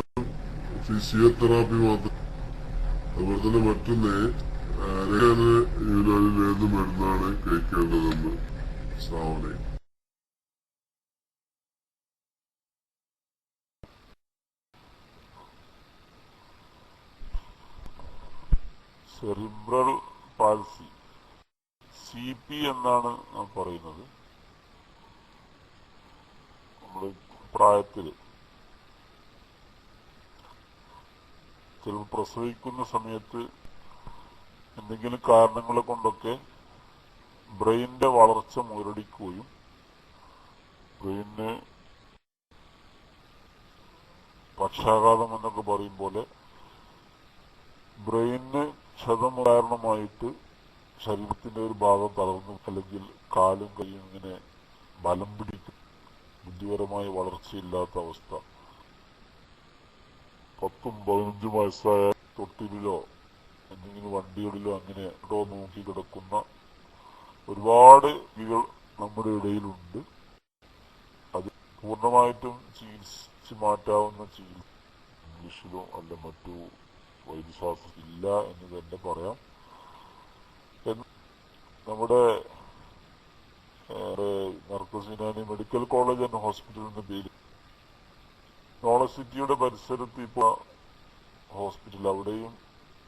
ഫിസിയോതെറാപ്പി മാത്രം. അതുപോലെ തന്നെ മറ്റൊന്ന് ആരെയാണ് യുനാനിൽ ഏത് മരുന്നാണ് കഴിക്കേണ്ടതെന്ന്. അസ്സലാമു അലൈക്കും. സെറിബ്രൽ പാൽസി CP എന്നാണ് പറയുന്നത്. നമ്മുടെ പ്രായത്തില് ചിലപ്പോൾ പ്രസവിക്കുന്ന സമയത്ത് എന്തെങ്കിലും കാരണങ്ങളെ കൊണ്ടൊക്കെ ബ്രെയിനിന്റെ വളർച്ച മുരടിക്കുകയും ബ്രെയിന് പക്ഷാഘാതം എന്നൊക്കെ പറയും പോലെ ബ്രെയിന് ക്ഷതം കാരണമായിട്ട് ശരീരത്തിന്റെ ഒരു ഭാഗം തളർന്നു, അല്ലെങ്കിൽ കാലും കൈയും ഇങ്ങനെ ബലം പിടിക്കും, ബുദ്ധിപരമായ വളർച്ചയില്ലാത്ത അവസ്ഥ. 10-15 വയസ്സായ തൊട്ടിലോ എന്തെങ്കിലും വണ്ടികളിലോ അങ്ങനെ നോക്കി കിടക്കുന്ന ഒരുപാട് വ്യക്തികൾ നമ്മുടെ ഇടയിലുണ്ട്. അത് പൂർണ്ണമായിട്ടും ചികിത്സിച്ച് മാറ്റാവുന്ന ചികിത്സ ഇംഗ്ലീഷിലോ അല്ല മറ്റു വൈദ്യശാസ്ത്രം ഇല്ല എന്ന് തന്നെ പറയാം. നമ്മുടെ നർക്കസിനാനി മെഡിക്കൽ കോളേജ് ആൻഡ് ഹോസ്പിറ്റലിന്റെ പേര് നോളജ് സിറ്റിയുടെ പരിസരത്ത് ഇപ്പൊ ഹോസ്പിറ്റൽ, അവിടെയും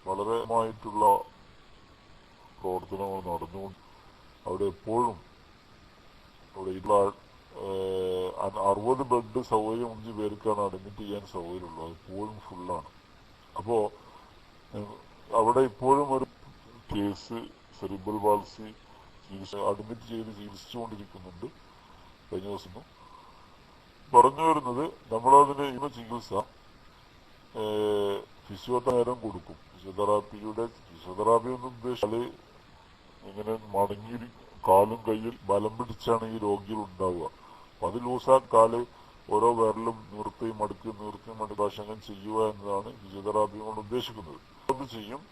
വളരെമായിട്ടുള്ള പ്രവർത്തനങ്ങൾ നടന്നുകൊണ്ട് അവിടെ എപ്പോഴും അവിടെ 60 ബെഡ് സൗകര്യം 5 പേർക്കാണ് അഡ്മിറ്റ് ചെയ്യാൻ സൗകര്യമുള്ളത്. എപ്പോഴും ഫുള്ളാണ്. അപ്പോ അവിടെ ഇപ്പോഴും ഒരു കേസ് സെറിബ്രൽ പാൽസി അഡ്മിറ്റ് ചെയ്ത് ചികിത്സിച്ചുകൊണ്ടിരിക്കുന്നുണ്ട്. കഴിഞ്ഞ ദിവസം പറഞ്ഞു വരുന്നത് നമ്മളതിന് ഇവ ചികിത്സ ഫിസിയോതെറാപ്പി കൊടുക്കും. ഫിസിയോതെറാപ്പി എന്ന് ഉദ്ദേശിച്ചാല് ഇങ്ങനെ മടങ്ങി കാലും കയ്യിൽ ബലം പിടിച്ചാണ് ഈ രോഗികൾ ഉണ്ടാവുക. അപ്പൊ അത് ലൂസാക്കാല് ഓരോ വിരലും നിർത്തിയും മടുക്കാശങ്ങൾ ചെയ്യുക എന്നതാണ് ഫിസിയോതെറാപ്പി കൊണ്ട് ഉദ്ദേശിക്കുന്നത്. അത് ചെയ്യും.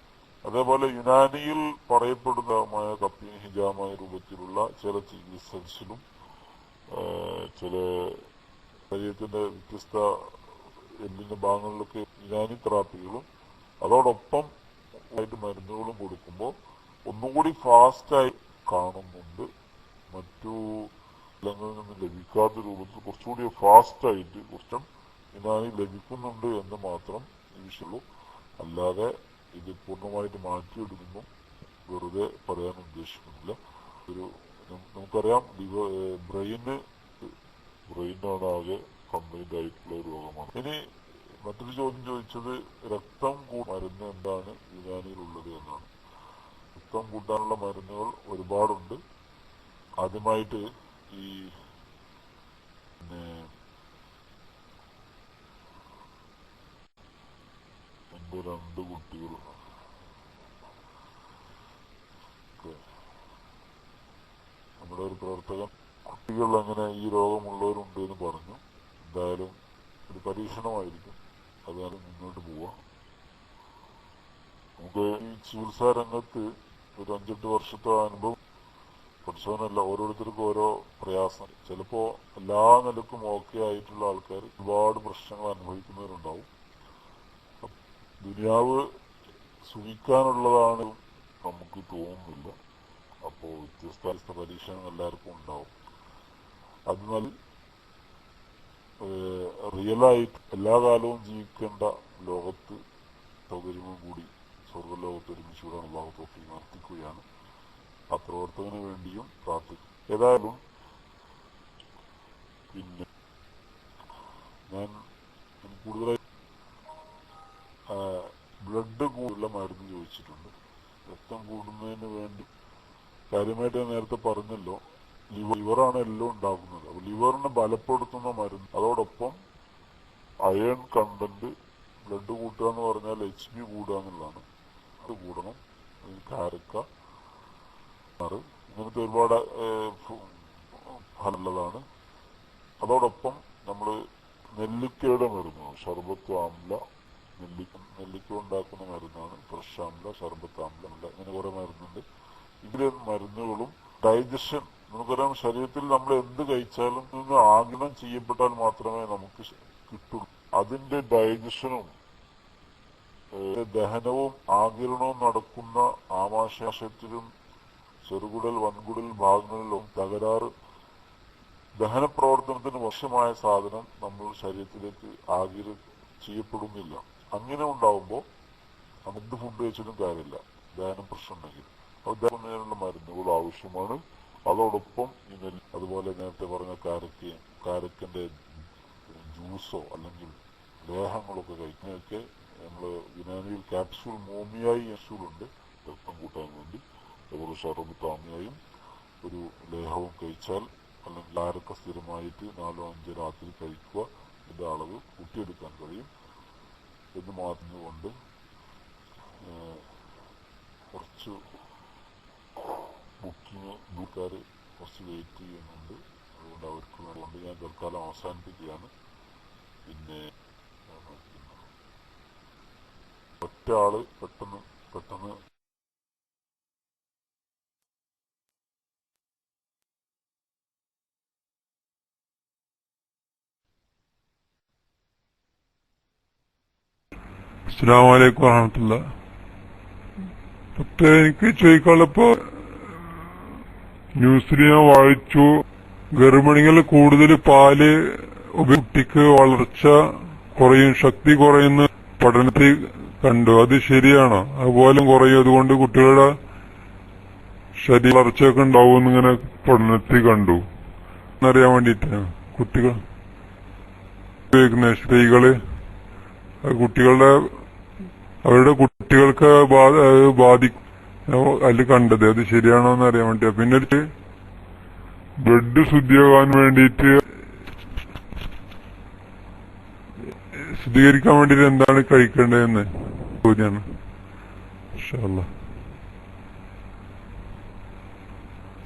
അതേപോലെ യുനാനിയിൽ പറയപ്പെടുന്നതുമായ കപ്പിയും ഹിജാമായ രൂപത്തിലുള്ള ചില ചികിത്സയിലും ചില ശരീരത്തിന്റെ വ്യത്യസ്ത എല്ലിന്റെ ഭാഗങ്ങളിലൊക്കെ യുനാനി തെറാപ്പികളും അതോടൊപ്പം ആയിട്ട് മരുന്നുകളും കൊടുക്കുമ്പോൾ ഒന്നുകൂടി ഫാസ്റ്റായി കാണുന്നുണ്ട്. മറ്റു സ്ഥലങ്ങളിൽ നിന്ന് ലഭിക്കാത്ത രൂപത്തിൽ കുറച്ചുകൂടി ഫാസ്റ്റായിട്ട് കുറച്ചും യുനാനി ലഭിക്കുന്നുണ്ട് എന്ന് മാത്രം ഈ വിഷയമുള്ളൂ. അല്ലാതെ ഇത് പൂർണ്ണമായിട്ട് മാറ്റിയെടുക്കുന്നു വെറുതെ പറയാൻ ഉദ്ദേശിക്കുന്നില്ല. നമുക്കറിയാം ബ്രെയിനാണ് ആകെ കംപ്ലൈന്റ് ആയിട്ടുള്ള ഒരു രോഗമാണ്. ഇനി മറ്റൊരു ചോദ്യം ചോദിച്ചത് രക്തം മരുന്ന് എന്താണ് യുനാനിയിലുള്ളത് എന്നാണ്. രക്തം കൂട്ടാനുള്ള മരുന്നുകൾ ഒരുപാടുണ്ട്. ആദ്യമായിട്ട് ഈ എന്റെ 2 കുട്ടികൾ നമ്മുടെ ഒരു പ്രവർത്തകൻ കുട്ടികൾ അങ്ങനെ ഈ രോഗമുള്ളവരുണ്ട് എന്ന് പറഞ്ഞു. എന്തായാലും ഒരു പരീക്ഷണമായിരിക്കും, അതാണ് മുന്നോട്ട് പോവുക. നമുക്ക് ഈ ചികിത്സാ രംഗത്ത് ഒരു 5-8 വർഷത്തെ അനുഭവം പഠിച്ചവനല്ല. ഓരോരുത്തർക്കും ഓരോ പ്രയാസം. ചിലപ്പോ എല്ലാ നിലക്കും ഓക്കെ ആയിട്ടുള്ള ആൾക്കാർ ഒരുപാട് പ്രശ്നങ്ങൾ അനുഭവിക്കുന്നവരുണ്ടാവും. ദുനിയാവ് സുഖിക്കാനുള്ളതാണ് നമുക്ക് തോന്നുന്നില്ല. അപ്പോ വ്യത്യസ്ത പരീക്ഷണങ്ങൾ എല്ലാവർക്കും ഉണ്ടാവും. അതിനാൽ റിയലായിട്ട് എല്ലാ കാലവും ജീവിക്കേണ്ട ലോകത്ത് സൗകര്യവും കൂടി സ്വർഗ്ഗലോകത്ത് ഒരുമിച്ചുകൂടാൻ അല്ലാഹു തൗഫീഖ് നടത്തിക്കുകയാണ്. ആ പ്രവർത്തകന് വേണ്ടിയും പ്രാർത്ഥിക്കും. ഏതായാലും പിന്നെ ഞാൻ കൂടുതലായി ബ്ലഡ് കൂടുതലുള്ള മരുന്ന് ചോദിച്ചിട്ടുണ്ട്. രക്തം കൂടുന്നതിന് വേണ്ടി കാര്യമായിട്ട് ഞാൻ നേരത്തെ പറഞ്ഞല്ലോ, ലിവറാണ് എല്ലാം ഉണ്ടാക്കുന്നത്. അപ്പൊ ലിവറിനെ ബലപ്പെടുത്തുന്ന മരുന്ന്, അതോടൊപ്പം അയൺ കണ്ടന്റ് ബ്ലഡ് കൂട്ടുക എന്ന് പറഞ്ഞാൽ HB കൂടുക എന്നുള്ളതാണ്. അത് കൂടണം. കാരക്ക, ഇങ്ങനത്തെ ഒരുപാട് ഫലമുള്ളതാണ്. അതോടൊപ്പം നമ്മൾ നെല്ലിക്കയുടെ മരുന്ന്, ഷർബത്ത് ആംല, നെല്ലിക്ക ഉണ്ടാക്കുന്ന മരുന്നാണ് ഫ്രഷ് ആംല, ഷർബത്ത് ആംല, ഇങ്ങനെ കുറെ മരുന്നുണ്ട്. ഇതിലെ മരുന്നുകളും ഡൈജഷൻ, നമുക്കറിയാം ശരീരത്തിൽ നമ്മൾ എന്ത് കഴിച്ചാലും നിന്ന് ആഗിരണം ചെയ്യപ്പെട്ടാൽ മാത്രമേ നമുക്ക് കിട്ടുള്ളൂ. അതിന്റെ ഡൈജഷനും ദഹനവും ആഗിരണവും നടക്കുന്ന ആമാശയത്തിലും ചെറുകുടൽ വൻകുടൽ ഭാഗങ്ങളിലും തകരാറ്, ദഹനപ്രവർത്തനത്തിന് വശമായ സാധനം നമ്മൾ ശരീരത്തിലേക്ക് ആഗിരണം ചെയ്യപ്പെടുന്നില്ല. അങ്ങനെ ഉണ്ടാവുമ്പോൾ എന്ത് ഫുഡ് കഴിച്ചാലും കാര്യമില്ല, ദഹനം പ്രശ്നം ഉണ്ടെങ്കിൽ. അത് ദഹനത്തിനുള്ള മരുന്നുകൾ ആവശ്യമാണ്. അതോടൊപ്പം അതുപോലെ നേരത്തെ പറഞ്ഞ കാരക്കന്റെ ജ്യൂസോ അല്ലെങ്കിൽ ലേഹങ്ങളൊക്കെ കഴിക്കുന്നതൊക്കെ നമ്മൾ യുനാനിയിൽ ക്യാപ്സ്യൂൾ മോമിയായി ക്യാപ്സ്യൂളുണ്ട് രക്തം കൂട്ടാൻ വേണ്ടി. അതുപോലെ ഷർബത്ത് ആമിയായും ഒരു ലേഹവും കഴിച്ചാൽ, അല്ലെങ്കിൽ കാരക്ക സ്ഥിരമായിട്ട് 4-5 രാത്രി കഴിക്കുക, ഇതിന്റെ അളവ് കൂട്ടിയെടുക്കാൻ കഴിയും എന്ന് മാറ്റുന്നുകൊണ്ട് കുറച്ച് ബുക്കിങ് ദൂക്കാർ കുറച്ച് വെയിറ്റ് ചെയ്യുന്നുണ്ട്. അതുകൊണ്ട് അവർക്ക് വേണ്ടി ഞാൻ തൽക്കാലം അവസാനിപ്പിക്കുകയാണ്. പിന്നെ ഒറ്റ ആള് പെട്ടെന്ന് അസ്സലാമു അലൈക്കും വറഹ്മത്തുള്ളാഹി. എനിക്ക് ചോദിക്കാനുള്ളപ്പോ ന്യൂസിൽ ഞാൻ വായിച്ചു, ഗർഭിണികൾ കൂടുതൽ പാല് കുട്ടിക്ക് വളർച്ച കുറയും, ശക്തി കുറയുന്ന പഠനത്തിൽ കണ്ടു. അത് ശരിയാണോ? അതുപോലെ കുറയും, അതുകൊണ്ട് കുട്ടികളുടെ ശരീര വളർച്ചയൊക്കെ ഉണ്ടാവും ഇങ്ങനെ പഠനത്തിൽ കണ്ടു. എന്നറിയാൻ വേണ്ടിയിട്ടാണ്. കുട്ടികൾ സ്ത്രീകള് കുട്ടികളുടെ അവരുടെ കുട്ടികൾക്ക് ബാധിക്കും അതിൽ കണ്ടത്. അത് ശരിയാണോ എന്ന് അറിയാൻ വേണ്ടിയാ. പിന്നെ ബ്ലഡ് ശുദ്ധിയാകാൻ വേണ്ടിയിട്ട് ശുദ്ധീകരിക്കാൻ വേണ്ടിയിട്ട് എന്താണ് കഴിക്കേണ്ടതെന്ന് ചോദ്യമാണ്. ഇൻഷാ അല്ലാഹ്.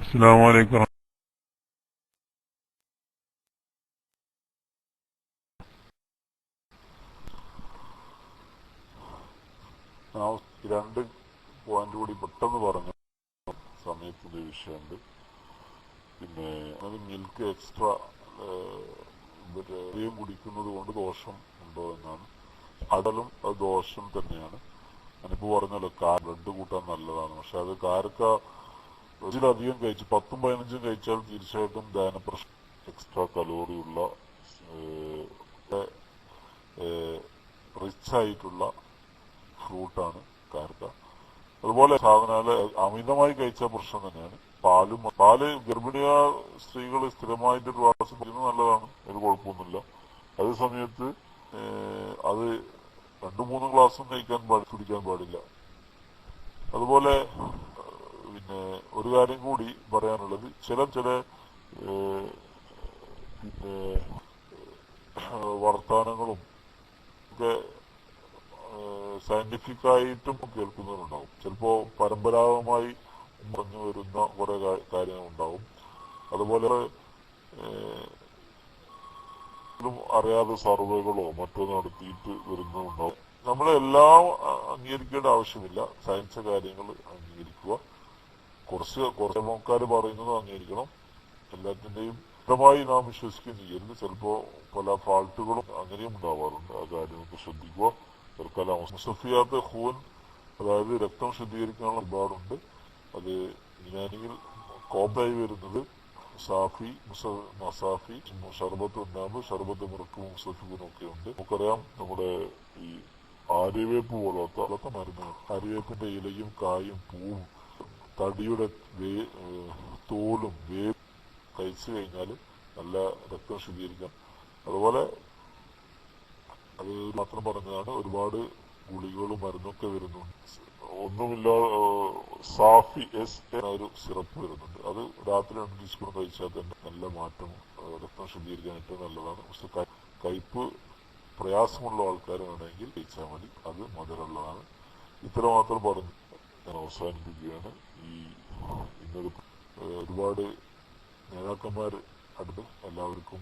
അസ്സലാമു അലൈക്കും. രണ്ട് പോയിന്റ് കൂടി പെട്ടെന്ന് പറഞ്ഞു സമയത്തിന്റെ വിഷയമുണ്ട്. പിന്നെ അത് മിൽക്ക് എക്സ്ട്രാ അധികം കുടിക്കുന്നത് കൊണ്ട് ദോഷം ഉണ്ടോ എന്നാണ്. അടലും അത് ദോഷം തന്നെയാണ്. ഞാനിപ്പോ പറഞ്ഞല്ലോ ബ്ലഡ് കൂട്ടാൻ നല്ലതാണ്. പക്ഷെ അത് കാരക്ക ഇതിലധികം കഴിച്ച് 10-15 കഴിച്ചാൽ തീർച്ചയായിട്ടും ദഹനപ്രശ്നം, എക്സ്ട്രാ കലോറിയുള്ള റിച്ച് ആയിട്ടുള്ള ഫ്രൂട്ടാണ് കാരക്ക. അതുപോലെ സാധനാല് അമിതമായി കഴിച്ച പ്രശ്നം തന്നെയാണ്. പാല് ഗർഭിണിയ സ്ത്രീകൾ സ്ഥിരമായിട്ട് ഒരു ഗ്ലാസ് കുടിക്കുന്നത് നല്ലതാണ്, ഒരു കുഴപ്പമൊന്നുമില്ല. അതേ സമയത്ത് അത് 2-3 ഗ്ലാസും കുടിക്കാൻ പാടില്ല. അതുപോലെ പിന്നെ ഒരു കാര്യം കൂടി പറയാനുള്ളത്, ചില പിന്നെ വർത്താനങ്ങളും ഒക്കെ സയന്റിഫിക്കായിട്ടും കേൾക്കുന്നവരുണ്ടാവും. ചിലപ്പോ പരമ്പരാഗതമായി പറഞ്ഞു വരുന്ന കുറെ കാര്യങ്ങളുണ്ടാവും. അതുപോലെ അറിയാതെ സർവേകളോ മറ്റോ നടത്തിയിട്ട് വരുന്നുണ്ടാവും. നമ്മളെല്ലാം അംഗീകരിക്കേണ്ട ആവശ്യമില്ല. സയൻസ് കാര്യങ്ങൾ അംഗീകരിക്കുക. കുറച്ച് ആൾക്കാർ പറയുന്നത് അംഗീകരിക്കണം. എല്ലാത്തിന്റെയും വ്യക്തമായി നാം വിശ്വസിക്കുകയും ചെയ്യരുത്. ചിലപ്പോ പല ഫാൾട്ടുകളും അങ്ങനെയും ഉണ്ടാവാറുണ്ട്. ആ കാര്യമൊക്കെ ശ്രദ്ധിക്കുക. തൽക്കാലം മുസഫിയാത്ത് ഹൂൻ, അതായത് രക്തം ശുദ്ധീകരിക്കാനുള്ള ഒരുപാടുണ്ട്. അത് യുനാനിയിൽ കോമ്പായി വരുന്നത് സാഫി, മസാഫി, ഷർബത്ത് ഉണ്ടാകുമ്പോൾ ഷർബത്ത് മുറക്കും മുസഫിനും ഒക്കെ ഉണ്ട്. നമുക്കറിയാം നമ്മുടെ ഈ ആര്യവേപ്പ് പോലത്തെ മരുന്നുകൾ, ആര്യവേപ്പിന്റെ ഇലയും കായും പൂവും തടിയുടെ തോലും കഴിച്ചു കഴിഞ്ഞാൽ നല്ല രക്തം ശുദ്ധീകരിക്കാം. അതുപോലെ അത് മാത്രം പറഞ്ഞതാണ്, ഒരുപാട് ഗുളികകളും മരുന്നൊക്കെ വരുന്നുണ്ട്. ഒന്നുമില്ലാതെ സാഫി എസ് എന്ന ഒരു സിറപ്പ് വരുന്നുണ്ട്. അത് രാത്രി 2 ടീസ്പൂൺ കഴിച്ചാൽ തന്നെ നല്ല മാറ്റം, രക്തം ശുദ്ധീകരിക്കാൻ ഏറ്റവും നല്ലതാണ്. പക്ഷെ കയ്പ് പ്രയാസമുള്ള ആൾക്കാർ വേണമെങ്കിൽ കഴിച്ചാൽ മതി, അത് മധുരമുള്ളതാണ്. ഇത്രമാത്രം പറഞ്ഞ് ഞാൻ അവസാനിപ്പിക്കുകയാണ്. ഇന്നത് ഒരുപാട് നേതാക്കന്മാർ അടുത്ത് എല്ലാവർക്കും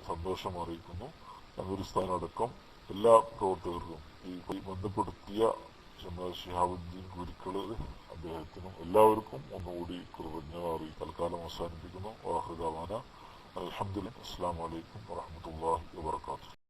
സന്തോഷം അറിയിക്കുന്നു. അടക്കം എല്ലാ പ്രവർത്തകർക്കും ഈ ബന്ധപ്പെടുത്തിയ ഷിഹാബുദ്ദീൻ ഗുരുക്കള് അദ്ദേഹത്തിനും എല്ലാവർക്കും ഒന്നുകൂടി കൃതജ്ഞത അറിയിക്കും. തൽക്കാലം അവസാനിപ്പിക്കുന്നു. വാഹൃദാവാന അൽഹംദുലില്ലാഹി. അസ്സലാമു അലൈക്കും വറഹ്മത്തുള്ളാഹി വബറകാതുഹു.